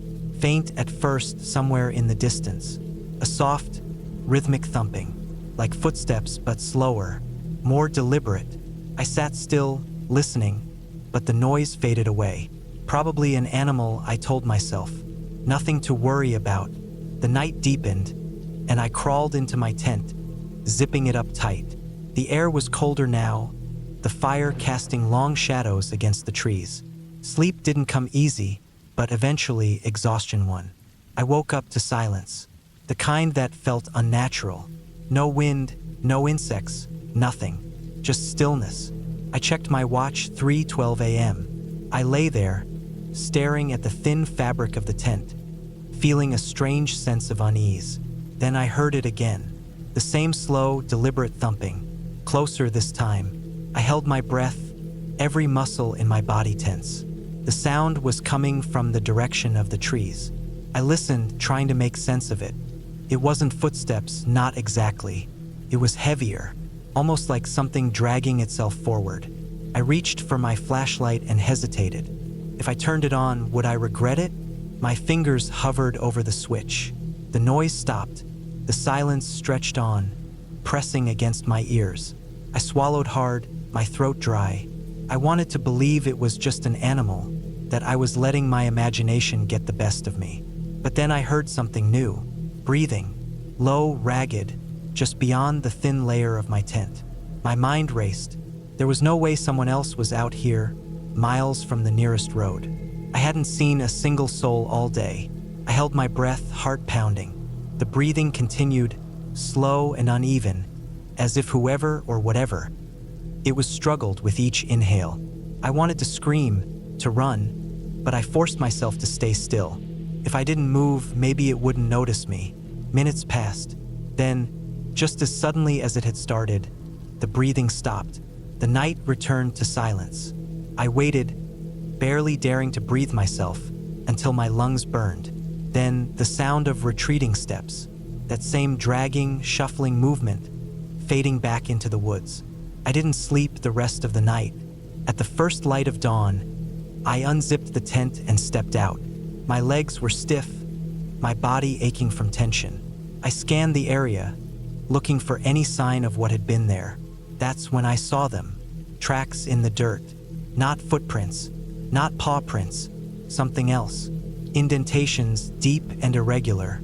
Faint at first somewhere in the distance. A soft, rhythmic thumping, like footsteps but slower, more deliberate. I sat still, listening, but the noise faded away. Probably an animal, I told myself. Nothing to worry about. The night deepened, and I crawled into my tent, zipping it up tight. The air was colder now, the fire casting long shadows against the trees. Sleep didn't come easy, but eventually exhaustion won. I woke up to silence, the kind that felt unnatural. No wind, no insects, nothing, just stillness. I checked my watch, 3:12 a.m. I lay there, staring at the thin fabric of the tent, feeling a strange sense of unease. Then I heard it again, the same slow, deliberate thumping, closer this time. I held my breath, every muscle in my body tense. The sound was coming from the direction of the trees. I listened, trying to make sense of it. It wasn't footsteps, not exactly. It was heavier, almost like something dragging itself forward. I reached for my flashlight and hesitated. If I turned it on, would I regret it? My fingers hovered over the switch. The noise stopped. The silence stretched on, pressing against my ears. I swallowed hard, my throat dry. I wanted to believe it was just an animal, that I was letting my imagination get the best of me. But then I heard something new, breathing, low, ragged, just beyond the thin layer of my tent. My mind raced. There was no way someone else was out here, miles from the nearest road. I hadn't seen a single soul all day. I held my breath, heart pounding. The breathing continued, slow and uneven, as if whoever or whatever it was struggled with each inhale. I wanted to scream, to run, but I forced myself to stay still. If I didn't move, maybe it wouldn't notice me. Minutes passed. Then, just as suddenly as it had started, the breathing stopped. The night returned to silence. I waited, barely daring to breathe myself, until my lungs burned. Then, the sound of retreating steps, that same dragging, shuffling movement, fading back into the woods. I didn't sleep the rest of the night. At the first light of dawn, I unzipped the tent and stepped out. My legs were stiff, my body aching from tension. I scanned the area, looking for any sign of what had been there. That's when I saw them. Tracks in the dirt. Not footprints, not paw prints, something else. Indentations deep and irregular,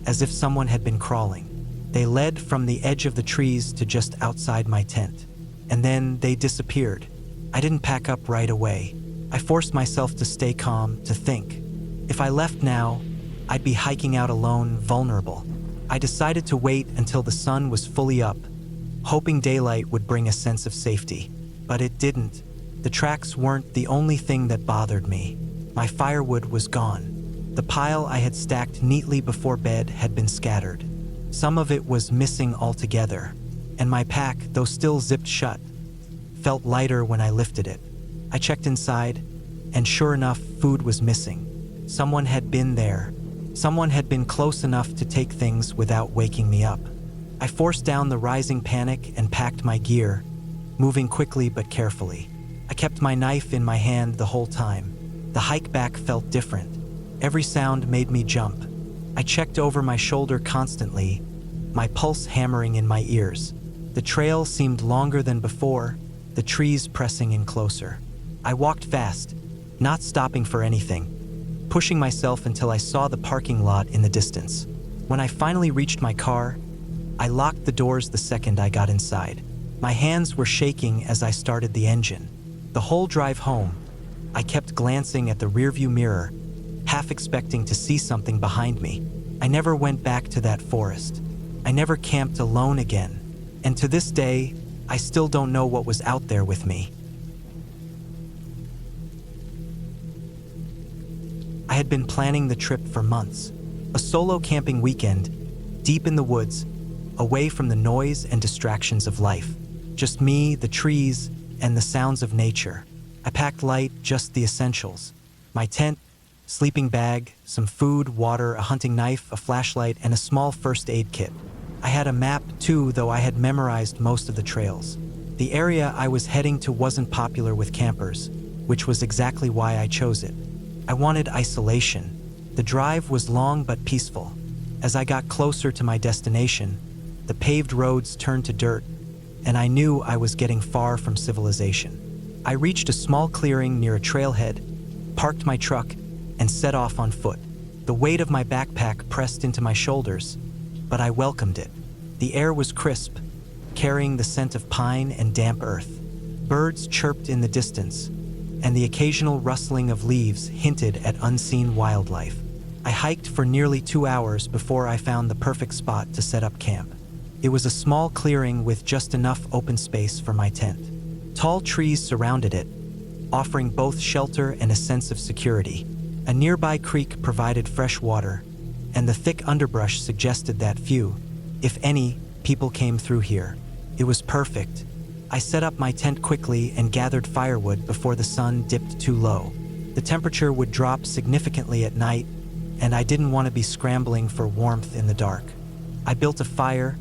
as if someone had been crawling. They led from the edge of the trees to just outside my tent. And then they disappeared. I didn't pack up right away. I forced myself to stay calm, to think. If I left now, I'd be hiking out alone, vulnerable. I decided to wait until the sun was fully up, hoping daylight would bring a sense of safety. But it didn't. The tracks weren't the only thing that bothered me. My firewood was gone. The pile I had stacked neatly before bed had been scattered. Some of it was missing altogether, and my pack, though still zipped shut, felt lighter when I lifted it. I checked inside, and sure enough, food was missing. Someone had been there. Someone had been close enough to take things without waking me up. I forced down the rising panic and packed my gear, moving quickly but carefully. I kept my knife in my hand the whole time. The hike back felt different. Every sound made me jump. I checked over my shoulder constantly, my pulse hammering in my ears. The trail seemed longer than before, the trees pressing in closer. I walked fast, not stopping for anything, pushing myself until I saw the parking lot in the distance. When I finally reached my car, I locked the doors the second I got inside. My hands were shaking as I started the engine. The whole drive home, I kept glancing at the rearview mirror, half expecting to see something behind me. I never went back to that forest. I never camped alone again. And to this day, I still don't know what was out there with me. I had been planning the trip for months. A solo camping weekend, deep in the woods, away from the noise and distractions of life. Just me, the trees, and the sounds of nature. I packed light, just the essentials. My tent, sleeping bag, some food, water, a hunting knife, a flashlight, and a small first aid kit. I had a map too, though I had memorized most of the trails. The area I was heading to wasn't popular with campers, which was exactly why I chose it. I wanted isolation. The drive was long but peaceful. As I got closer to my destination, the paved roads turned to dirt, and I knew I was getting far from civilization. I reached a small clearing near a trailhead, parked my truck, and set off on foot. The weight of my backpack pressed into my shoulders, but I welcomed it. The air was crisp, carrying the scent of pine and damp earth. Birds chirped in the distance, and the occasional rustling of leaves hinted at unseen wildlife. I hiked for nearly 2 hours before I found the perfect spot to set up camp. It was a small clearing with just enough open space for my tent. Tall trees surrounded it, offering both shelter and a sense of security. A nearby creek provided fresh water, and the thick underbrush suggested that few, if any, people came through here. It was perfect. I set up my tent quickly and gathered firewood before the sun dipped too low. The temperature would drop significantly at night, and I didn't want to be scrambling for warmth in the dark. I built a fire,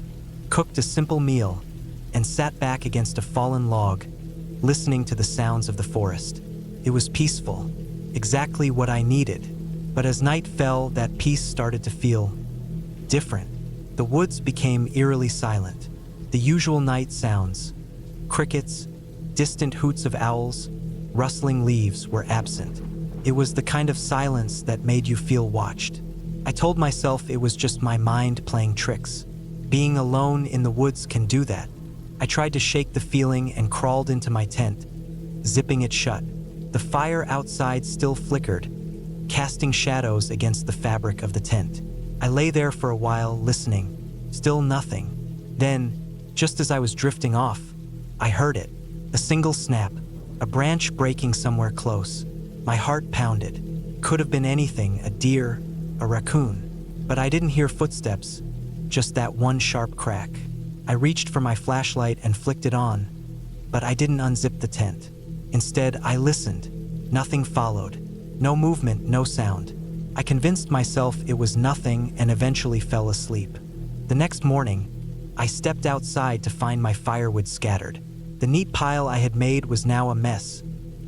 cooked a simple meal, and sat back against a fallen log, listening to the sounds of the forest. It was peaceful, exactly what I needed. But as night fell, that peace started to feel different. The woods became eerily silent. The usual night sounds, crickets, distant hoots of owls, rustling leaves were absent. It was the kind of silence that made you feel watched. I told myself it was just my mind playing tricks. Being alone in the woods can do that. I tried to shake the feeling and crawled into my tent, zipping it shut. The fire outside still flickered, casting shadows against the fabric of the tent. I lay there for a while, listening. Still nothing. Then, just as I was drifting off, I heard it. A single snap, a branch breaking somewhere close. My heart pounded. Could have been anything, a deer, a raccoon. But I didn't hear footsteps, just that one sharp crack. I reached for my flashlight and flicked it on, but I didn't unzip the tent. Instead, I listened. Nothing followed. No movement, no sound. I convinced myself it was nothing and eventually fell asleep. The next morning, I stepped outside to find my firewood scattered. The neat pile I had made was now a mess,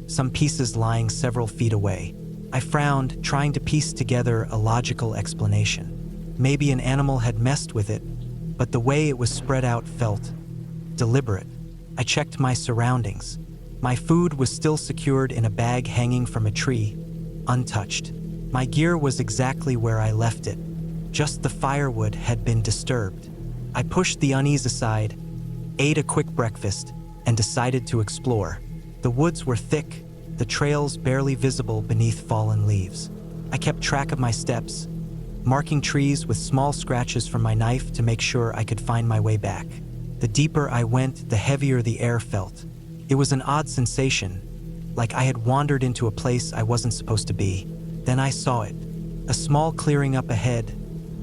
some pieces lying several feet away. I frowned, trying to piece together a logical explanation. Maybe an animal had messed with it, but the way it was spread out felt deliberate. I checked my surroundings. My food was still secured in a bag hanging from a tree, untouched. My gear was exactly where I left it. Just the firewood had been disturbed. I pushed the unease aside, ate a quick breakfast, and decided to explore. The woods were thick, the trails barely visible beneath fallen leaves. I kept track of my steps, marking trees with small scratches from my knife to make sure I could find my way back. The deeper I went, the heavier the air felt. It was an odd sensation, like I had wandered into a place I wasn't supposed to be. Then I saw it. A small clearing up ahead,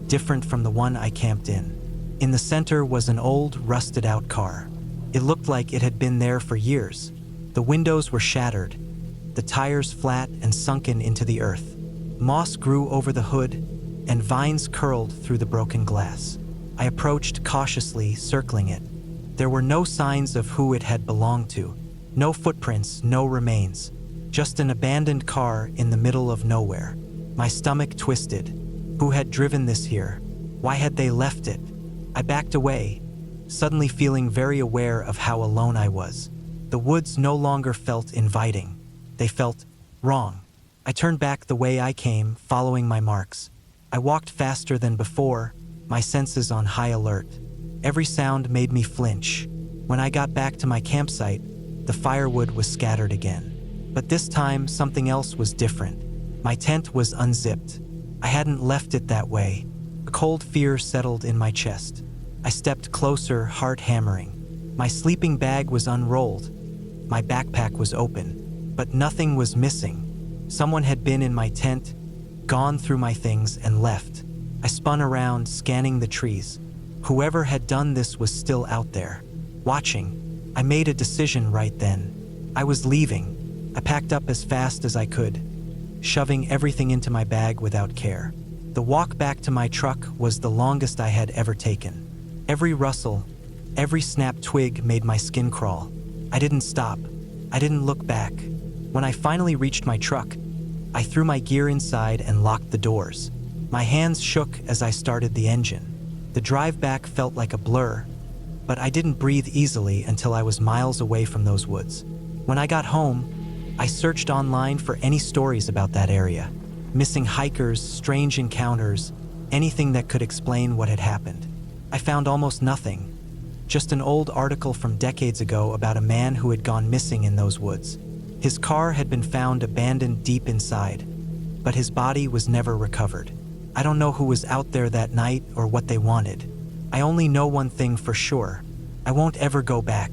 different from the one I camped in. In the center was an old, rusted-out car. It looked like it had been there for years. The windows were shattered, the tires flat and sunken into the earth. Moss grew over the hood, and vines curled through the broken glass. I approached cautiously, circling it. There were no signs of who it had belonged to. No footprints, no remains. Just an abandoned car in the middle of nowhere. My stomach twisted. Who had driven this here? Why had they left it? I backed away, suddenly feeling very aware of how alone I was. The woods no longer felt inviting. They felt wrong. I turned back the way I came, following my marks. I walked faster than before, my senses on high alert. Every sound made me flinch. When I got back to my campsite, the firewood was scattered again. But this time, something else was different. My tent was unzipped. I hadn't left it that way. A cold fear settled in my chest. I stepped closer, heart hammering. My sleeping bag was unrolled. My backpack was open, but nothing was missing. Someone had been in my tent, gone through my things, and left. I spun around, scanning the trees. Whoever had done this was still out there, watching. I made a decision right then. I was leaving. I packed up as fast as I could, shoving everything into my bag without care. The walk back to my truck was the longest I had ever taken. Every rustle, every snapped twig made my skin crawl. I didn't stop. I didn't look back. When I finally reached my truck, I threw my gear inside and locked the doors. My hands shook as I started the engine. The drive back felt like a blur, but I didn't breathe easily until I was miles away from those woods. When I got home, I searched online for any stories about that area. Missing hikers, strange encounters, anything that could explain what had happened. I found almost nothing. Just an old article from decades ago about a man who had gone missing in those woods. His car had been found abandoned deep inside, but his body was never recovered. I don't know who was out there that night or what they wanted. I only know one thing for sure. I won't ever go back.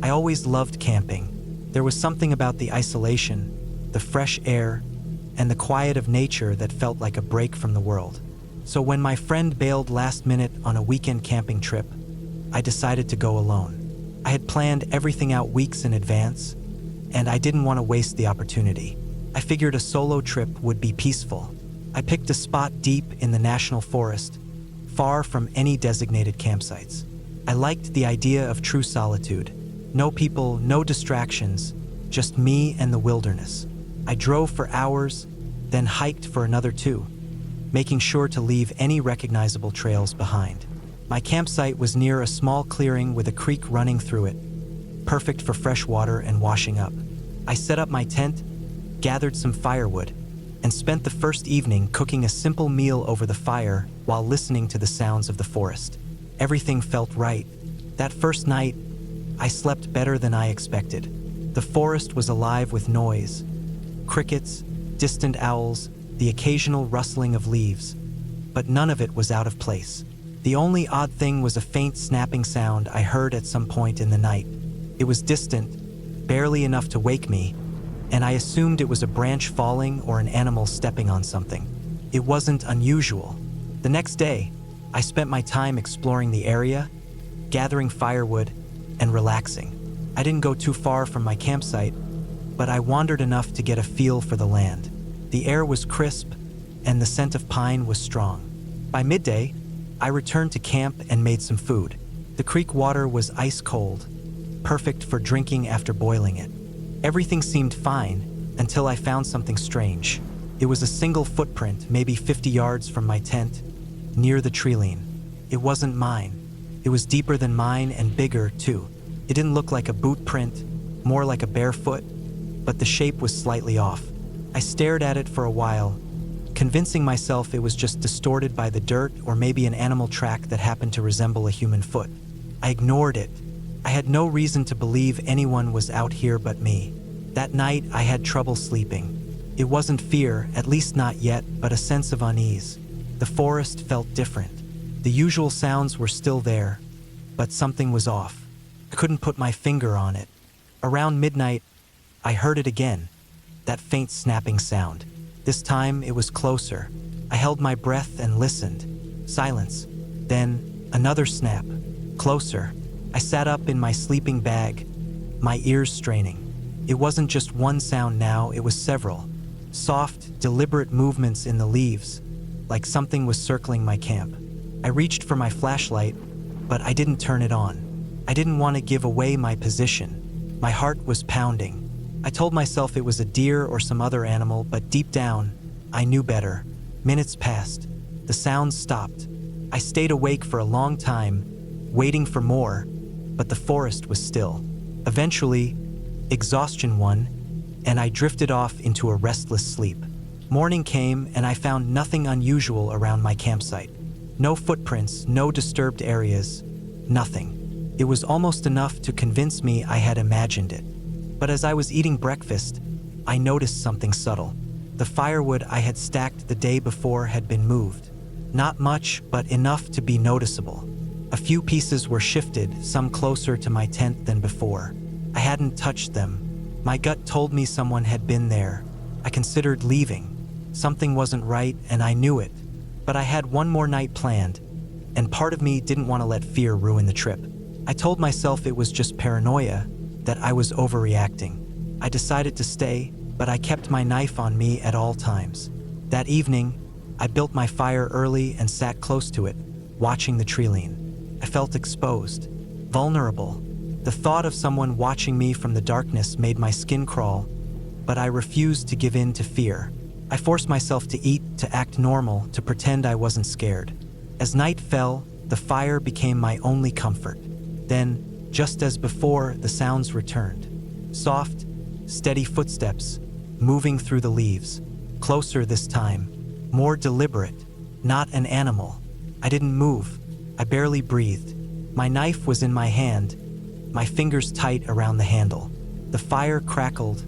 I always loved camping. There was something about the isolation, the fresh air, and the quiet of nature that felt like a break from the world. So when my friend bailed last minute on a weekend camping trip, I decided to go alone. I had planned everything out weeks in advance, and I didn't want to waste the opportunity. I figured a solo trip would be peaceful. I picked a spot deep in the national forest, far from any designated campsites. I liked the idea of true solitude. No people, no distractions, just me and the wilderness. I drove for hours, then hiked for another 2, making sure to leave any recognizable trails behind. My campsite was near a small clearing with a creek running through it, perfect for fresh water and washing up. I set up my tent, gathered some firewood, and spent the first evening cooking a simple meal over the fire while listening to the sounds of the forest. Everything felt right. That first night, I slept better than I expected. The forest was alive with noise, crickets, distant owls, the occasional rustling of leaves, but none of it was out of place. The only odd thing was a faint snapping sound I heard at some point in the night. It was distant, barely enough to wake me, and I assumed it was a branch falling or an animal stepping on something. It wasn't unusual. The next day, I spent my time exploring the area, gathering firewood, and relaxing. I didn't go too far from my campsite, but I wandered enough to get a feel for the land. The air was crisp, and the scent of pine was strong. By midday, I returned to camp and made some food. The creek water was ice cold, perfect for drinking after boiling it. Everything seemed fine until I found something strange. It was a single footprint, maybe 50 yards from my tent, near the treeline. It wasn't mine. It was deeper than mine and bigger, too. It didn't look like a boot print, more like a bare foot, but the shape was slightly off. I stared at it for a while, convincing myself it was just distorted by the dirt or maybe an animal track that happened to resemble a human foot. I ignored it. I had no reason to believe anyone was out here but me. That night, I had trouble sleeping. It wasn't fear, at least not yet, but a sense of unease. The forest felt different. The usual sounds were still there, but something was off. I couldn't put my finger on it. Around midnight, I heard it again, that faint snapping sound. This time it was closer. I held my breath and listened. Silence. Then another snap. Closer. I sat up in my sleeping bag, my ears straining. It wasn't just one sound now, it was several. Soft, deliberate movements in the leaves, like something was circling my camp. I reached for my flashlight, but I didn't turn it on. I didn't want to give away my position. My heart was pounding. I told myself it was a deer or some other animal, but deep down, I knew better. Minutes passed. The sounds stopped. I stayed awake for a long time, waiting for more, but the forest was still. Eventually, exhaustion won, and I drifted off into a restless sleep. Morning came, and I found nothing unusual around my campsite. No footprints, no disturbed areas, nothing. It was almost enough to convince me I had imagined it. But as I was eating breakfast, I noticed something subtle. The firewood I had stacked the day before had been moved. Not much, but enough to be noticeable. A few pieces were shifted, some closer to my tent than before. I hadn't touched them. My gut told me someone had been there. I considered leaving. Something wasn't right, and I knew it. But I had one more night planned, and part of me didn't want to let fear ruin the trip. I told myself it was just paranoia, that I was overreacting. I decided to stay, but I kept my knife on me at all times. That evening, I built my fire early and sat close to it, watching the tree lean. I felt exposed, vulnerable. The thought of someone watching me from the darkness made my skin crawl, but I refused to give in to fear. I forced myself to eat, to act normal, to pretend I wasn't scared. As night fell, the fire became my only comfort. Then, just as before, the sounds returned. Soft, steady footsteps, moving through the leaves. Closer this time, more deliberate, not an animal. I didn't move. I barely breathed. My knife was in my hand, my fingers tight around the handle. The fire crackled,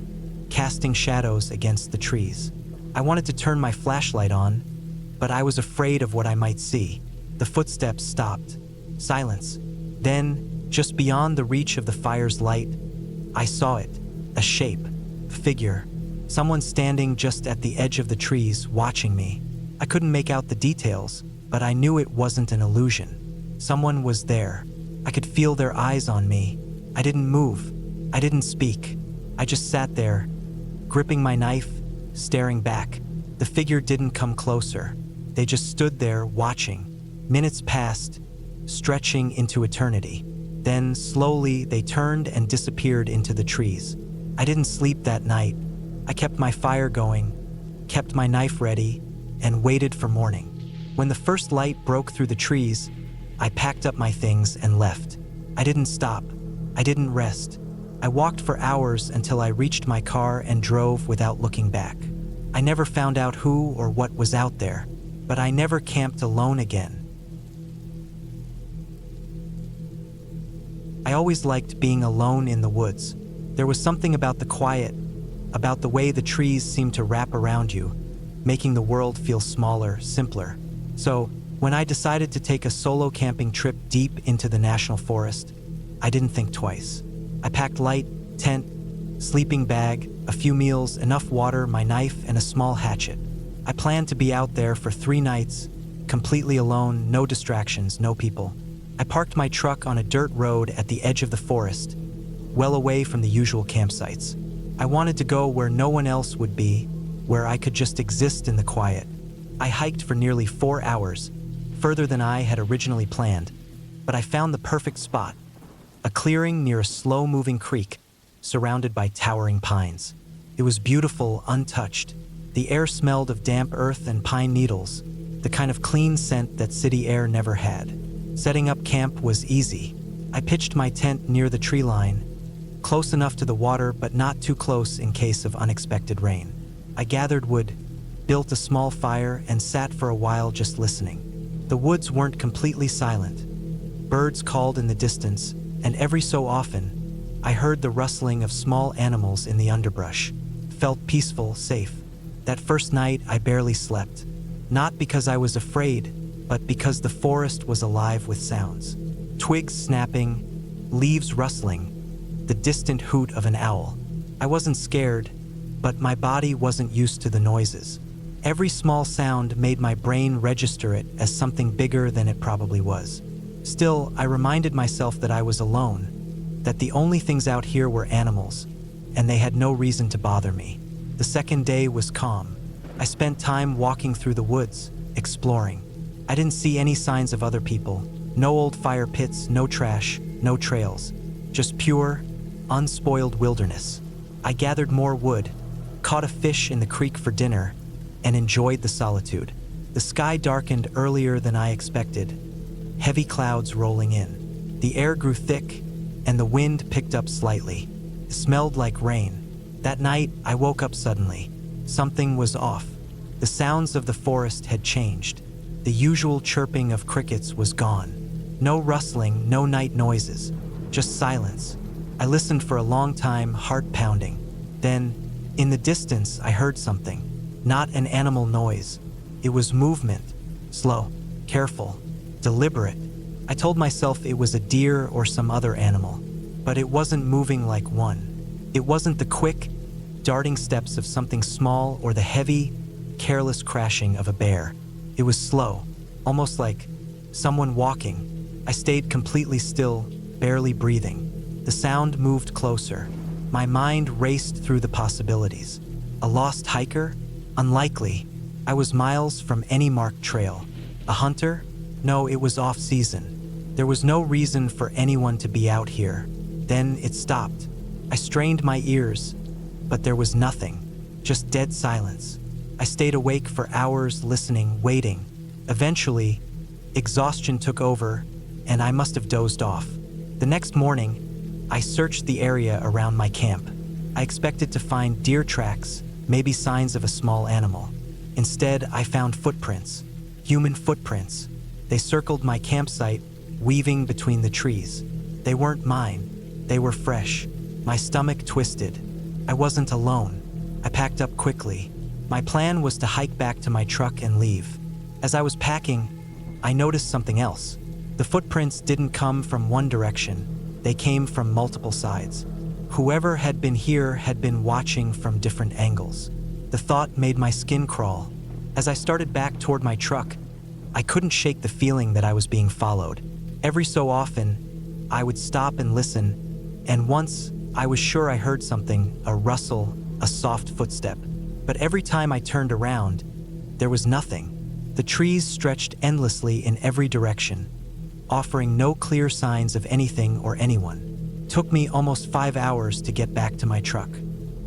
casting shadows against the trees. I wanted to turn my flashlight on, but I was afraid of what I might see. The footsteps stopped. Silence. Then, just beyond the reach of the fire's light, I saw it. A shape, a figure. Someone standing just at the edge of the trees, watching me. I couldn't make out the details, but I knew it wasn't an illusion. Someone was there. I could feel their eyes on me. I didn't move. I didn't speak. I just sat there, gripping my knife, staring back. The figure didn't come closer. They just stood there, watching. Minutes passed, stretching into eternity. Then, slowly, they turned and disappeared into the trees. I didn't sleep that night. I kept my fire going, kept my knife ready, and waited for morning. When the first light broke through the trees, I packed up my things and left. I didn't stop. I didn't rest. I walked for hours until I reached my car and drove without looking back. I never found out who or what was out there, but I never camped alone again. I always liked being alone in the woods. There was something about the quiet, about the way the trees seemed to wrap around you, making the world feel smaller, simpler. So, when I decided to take a solo camping trip deep into the national forest, I didn't think twice. I packed light, tent, sleeping bag, a few meals, enough water, my knife, and a small hatchet. I planned to be out there for 3 nights, completely alone, no distractions, no people. I parked my truck on a dirt road at the edge of the forest, well away from the usual campsites. I wanted to go where no one else would be, where I could just exist in the quiet. I hiked for nearly 4 hours, further than I had originally planned, but I found the perfect spot, a clearing near a slow-moving creek, surrounded by towering pines. It was beautiful, untouched. The air smelled of damp earth and pine needles, the kind of clean scent that city air never had. Setting up camp was easy. I pitched my tent near the tree line, close enough to the water but not too close in case of unexpected rain. I gathered wood, built a small fire, and sat for a while just listening. The woods weren't completely silent. Birds called in the distance, and every so often, I heard the rustling of small animals in the underbrush. Felt peaceful, safe. That first night, I barely slept. Not because I was afraid, but because the forest was alive with sounds. Twigs snapping, leaves rustling, the distant hoot of an owl. I wasn't scared, but my body wasn't used to the noises. Every small sound made my brain register it as something bigger than it probably was. Still, I reminded myself that I was alone, that the only things out here were animals, and they had no reason to bother me. The second day was calm. I spent time walking through the woods, exploring. I didn't see any signs of other people. No old fire pits, no trash, no trails. Just pure, unspoiled wilderness. I gathered more wood, caught a fish in the creek for dinner, and enjoyed the solitude. The sky darkened earlier than I expected, heavy clouds rolling in. The air grew thick, and the wind picked up slightly. It smelled like rain. That night, I woke up suddenly. Something was off. The sounds of the forest had changed. The usual chirping of crickets was gone. No rustling, no night noises, just silence. I listened for a long time, heart pounding. Then, in the distance, I heard something. Not an animal noise. It was movement. Slow, careful, deliberate. I told myself it was a deer or some other animal, but it wasn't moving like one. It wasn't the quick, darting steps of something small or the heavy, careless crashing of a bear. It was slow, almost like someone walking. I stayed completely still, barely breathing. The sound moved closer. My mind raced through the possibilities. A lost hiker? Unlikely. I was miles from any marked trail. A hunter? No, it was off-season. There was no reason for anyone to be out here. Then it stopped. I strained my ears, but there was nothing. Just dead silence. I stayed awake for hours, listening, waiting. Eventually, exhaustion took over, and I must have dozed off. The next morning, I searched the area around my camp. I expected to find deer tracks, maybe signs of a small animal. Instead, I found footprints, human footprints. They circled my campsite, weaving between the trees. They weren't mine. They were fresh. My stomach twisted. I wasn't alone. I packed up quickly. My plan was to hike back to my truck and leave. As I was packing, I noticed something else. The footprints didn't come from one direction. They came from multiple sides. Whoever had been here had been watching from different angles. The thought made my skin crawl. As I started back toward my truck, I couldn't shake the feeling that I was being followed. Every so often, I would stop and listen, and once I was sure I heard something, a rustle, a soft footstep. But every time I turned around, there was nothing. The trees stretched endlessly in every direction, offering no clear signs of anything or anyone. It took me almost 5 hours to get back to my truck.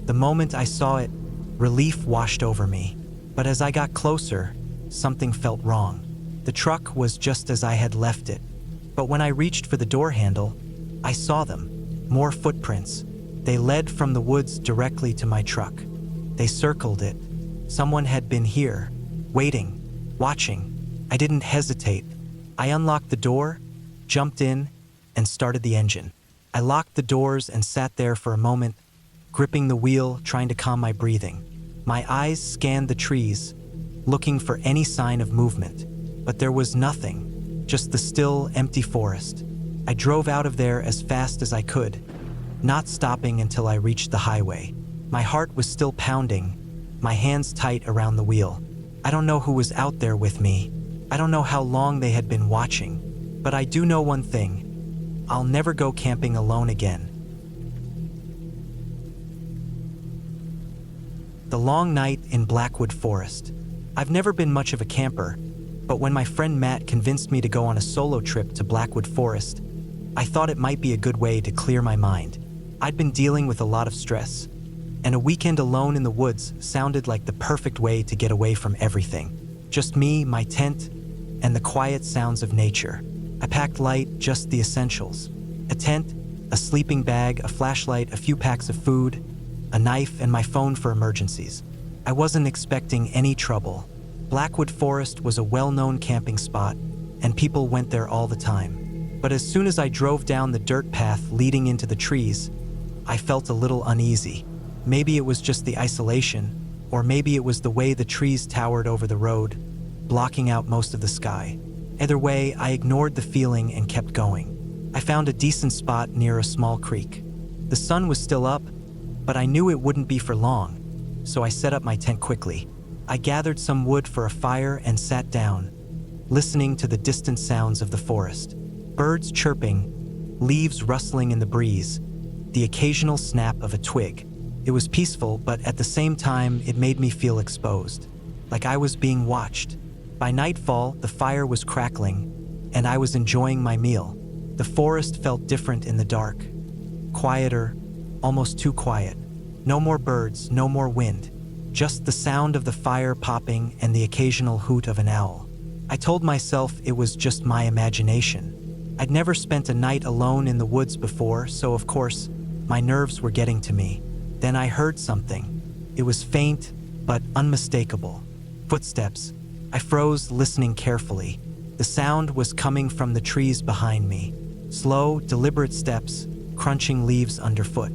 The moment I saw it, relief washed over me. But as I got closer, something felt wrong. The truck was just as I had left it. But when I reached for the door handle, I saw them. More footprints. They led from the woods directly to my truck. They circled it. Someone had been here, waiting, watching. I didn't hesitate. I unlocked the door, jumped in, and started the engine. I locked the doors and sat there for a moment, gripping the wheel, trying to calm my breathing. My eyes scanned the trees, looking for any sign of movement. But there was nothing, just the still, empty forest. I drove out of there as fast as I could, not stopping until I reached the highway. My heart was still pounding, my hands tight around the wheel. I don't know who was out there with me. I don't know how long they had been watching. But I do know one thing. I'll never go camping alone again. The long night in Blackwood Forest. I've never been much of a camper, but when my friend Matt convinced me to go on a solo trip to Blackwood Forest, I thought it might be a good way to clear my mind. I'd been dealing with a lot of stress, and a weekend alone in the woods sounded like the perfect way to get away from everything. Just me, my tent, and the quiet sounds of nature. I packed light, just the essentials. A tent, a sleeping bag, a flashlight, a few packs of food, a knife, and my phone for emergencies. I wasn't expecting any trouble. Blackwood Forest was a well-known camping spot, and people went there all the time. But as soon as I drove down the dirt path leading into the trees, I felt a little uneasy. Maybe it was just the isolation, or maybe it was the way the trees towered over the road. blocking out most of the sky. Either way, I ignored the feeling and kept going. I found a decent spot near a small creek. The sun was still up, but I knew it wouldn't be for long, so I set up my tent quickly. I gathered some wood for a fire and sat down, listening to the distant sounds of the forest. Birds chirping, leaves rustling in the breeze, the occasional snap of a twig. It was peaceful, but at the same time, it made me feel exposed, like I was being watched. By nightfall, the fire was crackling, and I was enjoying my meal. The forest felt different in the dark, quieter, almost too quiet. No more birds, no more wind, just the sound of the fire popping and the occasional hoot of an owl. I told myself it was just my imagination. I'd never spent a night alone in the woods before, so of course, my nerves were getting to me. Then I heard something. It was faint, but unmistakable. Footsteps. I froze, listening carefully. The sound was coming from the trees behind me. Slow, deliberate steps, crunching leaves underfoot.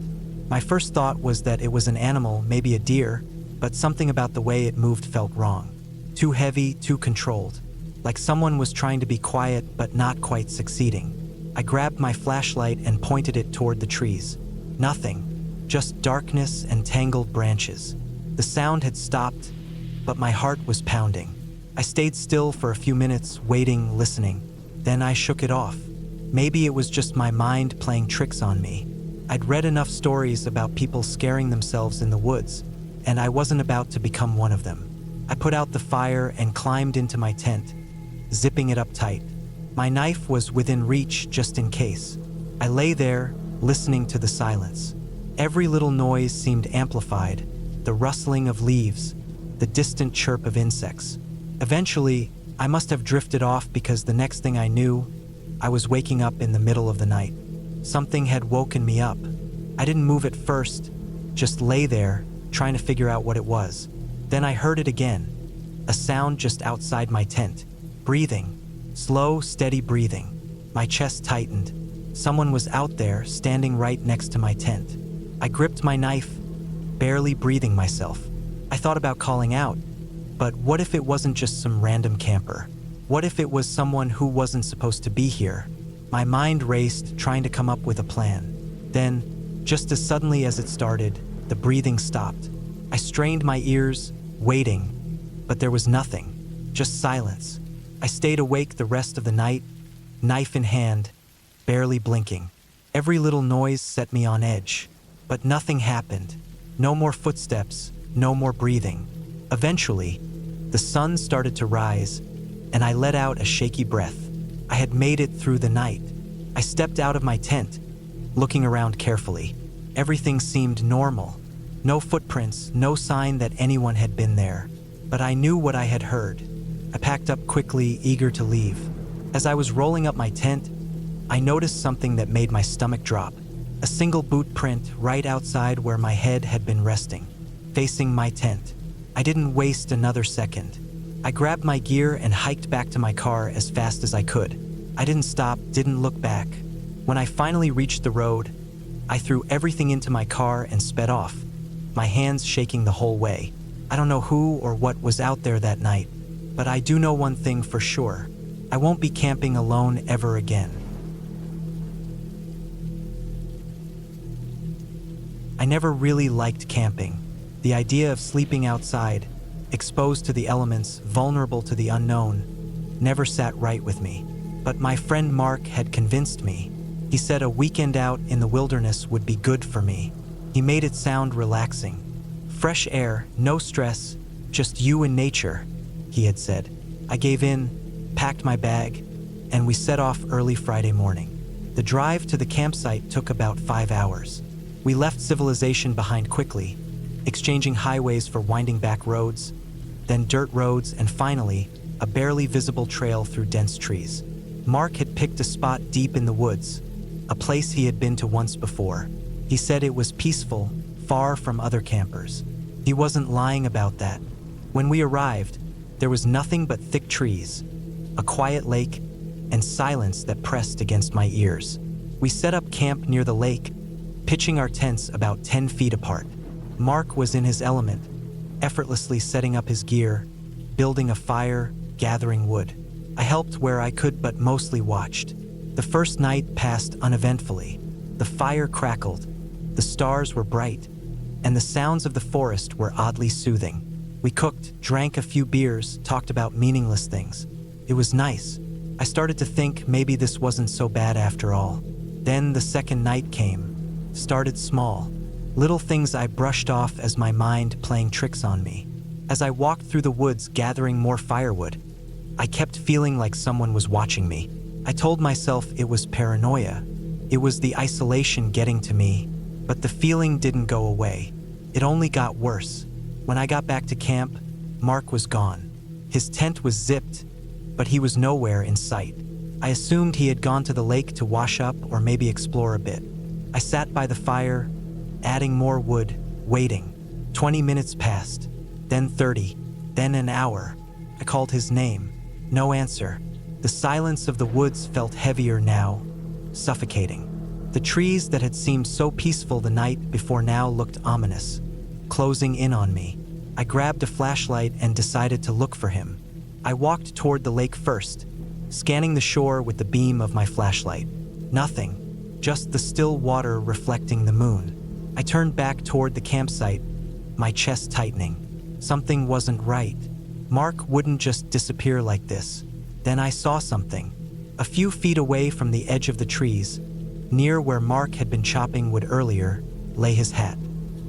My first thought was that it was an animal, maybe a deer, but something about the way it moved felt wrong. Too heavy, too controlled. Like someone was trying to be quiet, but not quite succeeding. I grabbed my flashlight and pointed it toward the trees. Nothing. Just darkness and tangled branches. The sound had stopped, but my heart was pounding. I stayed still for a few minutes, waiting, listening. Then I shook it off. Maybe it was just my mind playing tricks on me. I'd read enough stories about people scaring themselves in the woods, and I wasn't about to become one of them. I put out the fire and climbed into my tent, zipping it up tight. My knife was within reach just in case. I lay there, listening to the silence. Every little noise seemed amplified, the rustling of leaves, the distant chirp of insects. Eventually, I must have drifted off because the next thing I knew, I was waking up in the middle of the night. Something had woken me up. I didn't move at first, just lay there, trying to figure out what it was. Then I heard it again, a sound just outside my tent. Breathing, slow, steady breathing. My chest tightened. Someone was out there, standing right next to my tent. I gripped my knife, barely breathing myself. I thought about calling out, but what if it wasn't just some random camper? What if it was someone who wasn't supposed to be here? My mind raced, trying to come up with a plan. Then, just as suddenly as it started, the breathing stopped. I strained my ears, waiting, but there was nothing, just silence. I stayed awake the rest of the night, knife in hand, barely blinking. Every little noise set me on edge, but nothing happened. No more footsteps, no more breathing. Eventually, the sun started to rise, and I let out a shaky breath. I had made it through the night. I stepped out of my tent, looking around carefully. Everything seemed normal. No footprints, no sign that anyone had been there. But I knew what I had heard. I packed up quickly, eager to leave. As I was rolling up my tent, I noticed something that made my stomach drop. A single boot print right outside where my head had been resting, facing my tent. I didn't waste another second. I grabbed my gear and hiked back to my car as fast as I could. I didn't stop, didn't look back. When I finally reached the road, I threw everything into my car and sped off, my hands shaking the whole way. I don't know who or what was out there that night, but I do know one thing for sure. I won't be camping alone ever again. I never really liked camping. The idea of sleeping outside, exposed to the elements, vulnerable to the unknown, never sat right with me. But my friend Mark had convinced me. He said a weekend out in the wilderness would be good for me. He made it sound relaxing. Fresh air, no stress, just you and nature, he had said. I gave in, packed my bag, and we set off early Friday morning. The drive to the campsite took about 5 hours. We left civilization behind quickly, exchanging highways for winding back roads, then dirt roads, and finally, a barely visible trail through dense trees. Mark had picked a spot deep in the woods, a place he had been to once before. He said it was peaceful, far from other campers. He wasn't lying about that. When we arrived, there was nothing but thick trees, a quiet lake, and silence that pressed against my ears. We set up camp near the lake, pitching our tents about 10 feet apart. Mark was in his element, effortlessly setting up his gear, building a fire, gathering wood. I helped where I could but mostly watched. The first night passed uneventfully. The fire crackled, the stars were bright, and the sounds of the forest were oddly soothing. We cooked, drank a few beers, talked about meaningless things. It was nice. I started to think maybe this wasn't so bad after all. Then the second night came. Started small. Little things I brushed off as my mind playing tricks on me. As I walked through the woods gathering more firewood, I kept feeling like someone was watching me. I told myself it was paranoia. It was the isolation getting to me, but the feeling didn't go away. It only got worse. When I got back to camp, Mark was gone. His tent was zipped, but he was nowhere in sight. I assumed he had gone to the lake to wash up or maybe explore a bit. I sat by the fire, adding more wood, waiting. 20 minutes passed, then 30, then an hour. I called his name. No answer. The silence of the woods felt heavier now, suffocating. The trees that had seemed so peaceful the night before now looked ominous, closing in on me. I grabbed a flashlight and decided to look for him. I walked toward the lake first, scanning the shore with the beam of my flashlight. Nothing, just the still water reflecting the moon. I turned back toward the campsite, my chest tightening. Something wasn't right. Mark wouldn't just disappear like this. Then I saw something. A few feet away from the edge of the trees, near where Mark had been chopping wood earlier, lay his hat.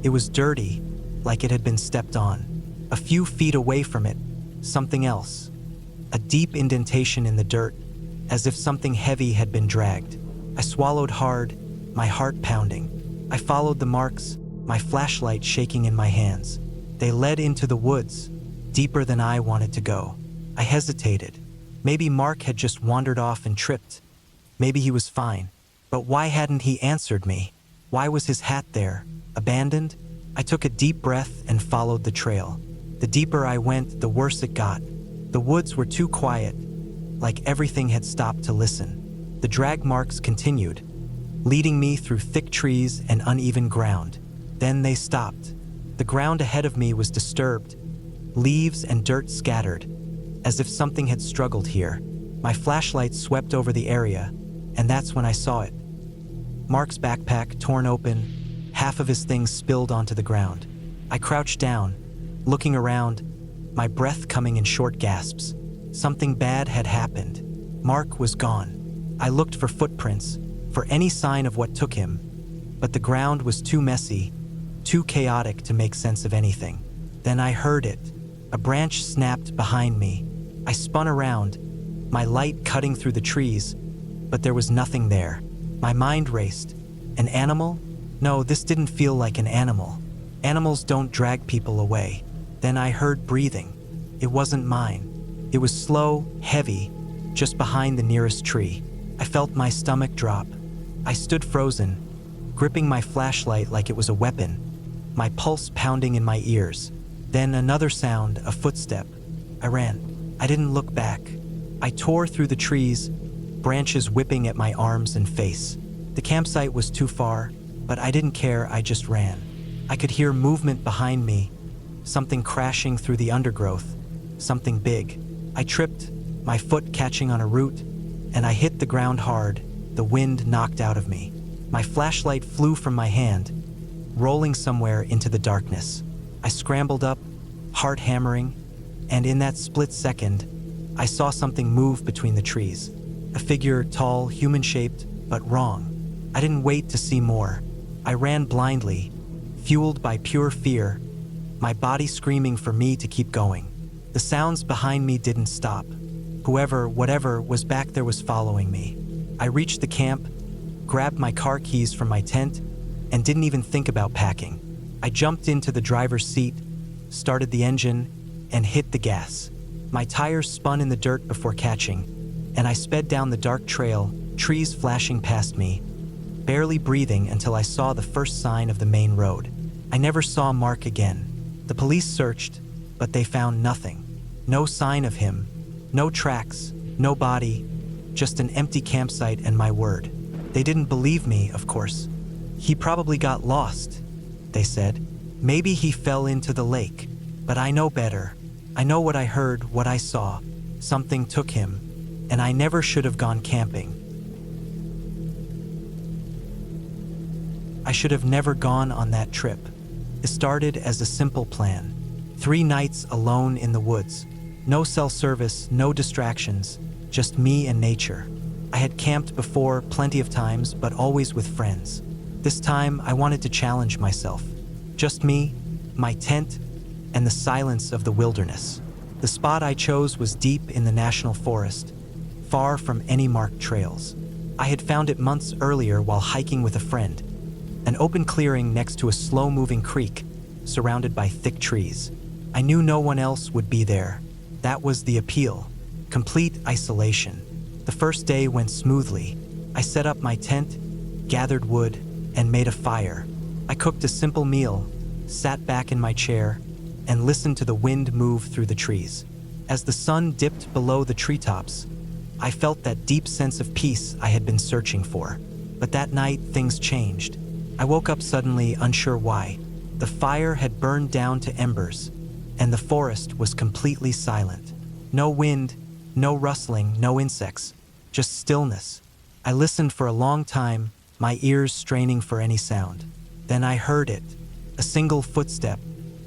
It was dirty, like it had been stepped on. A few feet away from it, something else. A deep indentation in the dirt, as if something heavy had been dragged. I swallowed hard, my heart pounding. I followed the marks, my flashlight shaking in my hands. They led into the woods, deeper than I wanted to go. I hesitated. Maybe Mark had just wandered off and tripped. Maybe he was fine. But why hadn't he answered me? Why was his hat there, abandoned? I took a deep breath and followed the trail. The deeper I went, the worse it got. The woods were too quiet, like everything had stopped to listen. The drag marks continued, leading me through thick trees and uneven ground. Then they stopped. The ground ahead of me was disturbed, leaves and dirt scattered, as if something had struggled here. My flashlight swept over the area, and that's when I saw it. Mark's backpack torn open, half of his things spilled onto the ground. I crouched down, looking around, my breath coming in short gasps. Something bad had happened. Mark was gone. I looked for footprints, for any sign of what took him, but the ground was too messy, too chaotic to make sense of anything. Then I heard it. A branch snapped behind me. I spun around, my light cutting through the trees, but there was nothing there. My mind raced. An animal? No, this didn't feel like an animal. Animals don't drag people away. Then I heard breathing. It wasn't mine. It was slow, heavy, just behind the nearest tree. I felt my stomach drop. I stood frozen, gripping my flashlight like it was a weapon, my pulse pounding in my ears. Then another sound, a footstep. I ran. I didn't look back. I tore through the trees, branches whipping at my arms and face. The campsite was too far, but I didn't care, I just ran. I could hear movement behind me, something crashing through the undergrowth, something big. I tripped, my foot catching on a root, and I hit the ground hard, the wind knocked out of me. My flashlight flew from my hand, rolling somewhere into the darkness. I scrambled up, heart hammering, and in that split second, I saw something move between the trees. A figure, tall, human-shaped, but wrong. I didn't wait to see more. I ran blindly, fueled by pure fear, my body screaming for me to keep going. The sounds behind me didn't stop. Whoever, whatever, was back there was following me. I reached the camp, grabbed my car keys from my tent, and didn't even think about packing. I jumped into the driver's seat, started the engine, and hit the gas. My tires spun in the dirt before catching, and I sped down the dark trail, trees flashing past me, barely breathing until I saw the first sign of the main road. I never saw Mark again. The police searched, but they found nothing. No sign of him, no tracks, no body, just an empty campsite and my word. They didn't believe me, of course. He probably got lost, they said. Maybe he fell into the lake. But I know better. I know what I heard, what I saw. Something took him, and I never should have gone camping. I should have never gone on that trip. It started as a simple plan. 3 nights alone in the woods. No cell service, no distractions, just me and nature. I had camped before plenty of times, but always with friends. This time, I wanted to challenge myself. Just me, my tent, and the silence of the wilderness. The spot I chose was deep in the national forest, far from any marked trails. I had found it months earlier while hiking with a friend. An open clearing next to a slow-moving creek, surrounded by thick trees. I knew no one else would be there. That was the appeal. Complete isolation. The first day went smoothly. I set up my tent, gathered wood, and made a fire. I cooked a simple meal, sat back in my chair, and listened to the wind move through the trees. As the sun dipped below the treetops, I felt that deep sense of peace I had been searching for. But that night, things changed. I woke up suddenly, unsure why. The fire had burned down to embers, and the forest was completely silent. No wind, no rustling, no insects, just stillness. I listened for a long time, my ears straining for any sound. Then I heard it, a single footstep.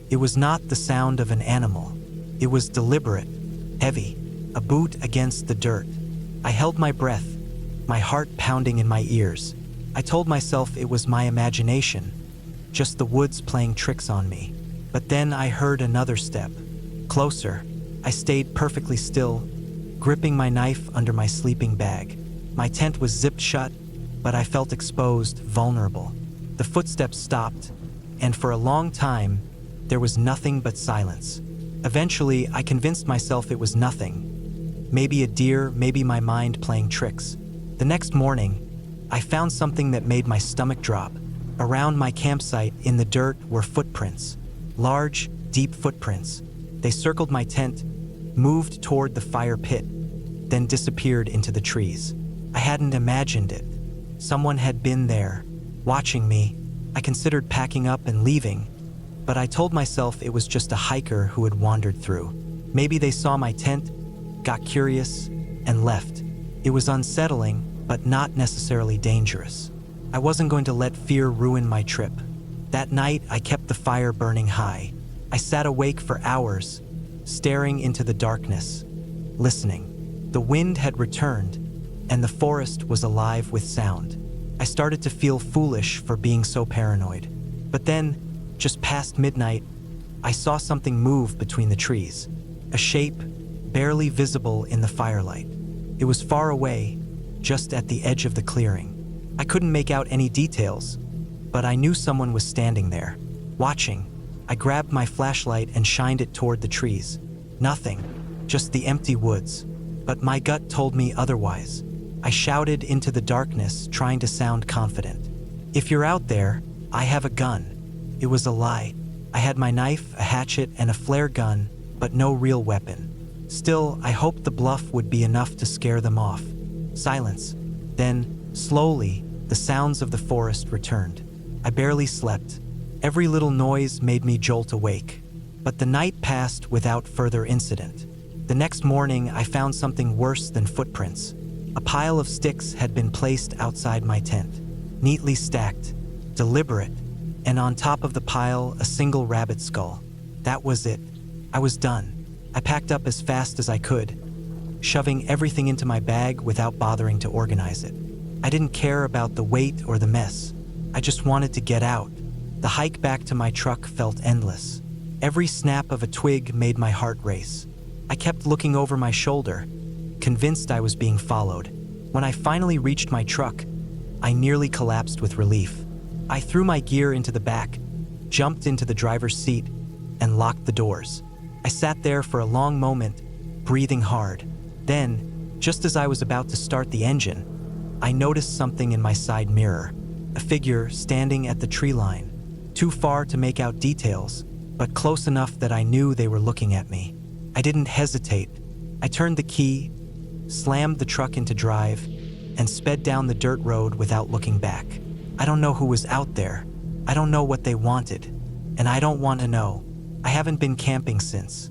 It was not the sound of an animal. It was deliberate, heavy, a boot against the dirt. I held my breath, my heart pounding in my ears. I told myself it was my imagination, just the woods playing tricks on me. But then I heard another step, closer. I stayed perfectly still, gripping my knife under my sleeping bag. My tent was zipped shut, but I felt exposed, vulnerable. The footsteps stopped, and for a long time, there was nothing but silence. Eventually, I convinced myself it was nothing. Maybe a deer, maybe my mind playing tricks. The next morning, I found something that made my stomach drop. Around my campsite, in the dirt, were footprints. Large, deep footprints. They circled my tent, moved toward the fire pit, then disappeared into the trees. I hadn't imagined it. Someone had been there, watching me. I considered packing up and leaving, but I told myself it was just a hiker who had wandered through. Maybe they saw my tent, got curious, and left. It was unsettling, but not necessarily dangerous. I wasn't going to let fear ruin my trip. That night, I kept the fire burning high. I sat awake for hours, staring into the darkness, listening. The wind had returned, and the forest was alive with sound. I started to feel foolish for being so paranoid. But then, just past midnight, I saw something move between the trees. A shape, barely visible in the firelight. It was far away, just at the edge of the clearing. I couldn't make out any details, but I knew someone was standing there, watching. I grabbed my flashlight and shined it toward the trees. Nothing, just the empty woods. But my gut told me otherwise. I shouted into the darkness, trying to sound confident. "If you're out there, I have a gun." It was a lie. I had my knife, a hatchet, and a flare gun, but no real weapon. Still, I hoped the bluff would be enough to scare them off. Silence. Then, slowly, the sounds of the forest returned. I barely slept. Every little noise made me jolt awake. But the night passed without further incident. The next morning, I found something worse than footprints. A pile of sticks had been placed outside my tent, neatly stacked, deliberate, and on top of the pile, a single rabbit skull. That was it. I was done. I packed up as fast as I could, shoving everything into my bag without bothering to organize it. I didn't care about the weight or the mess. I just wanted to get out. The hike back to my truck felt endless. Every snap of a twig made my heart race. I kept looking over my shoulder, convinced I was being followed. When I finally reached my truck, I nearly collapsed with relief. I threw my gear into the back, jumped into the driver's seat, and locked the doors. I sat there for a long moment, breathing hard. Then, just as I was about to start the engine, I noticed something in my side mirror. A figure standing at the tree line, too far to make out details, but close enough that I knew they were looking at me. I didn't hesitate. I turned the key, slammed the truck into drive, and sped down the dirt road without looking back. I don't know who was out there. I don't know what they wanted, and I don't want to know. I haven't been camping since.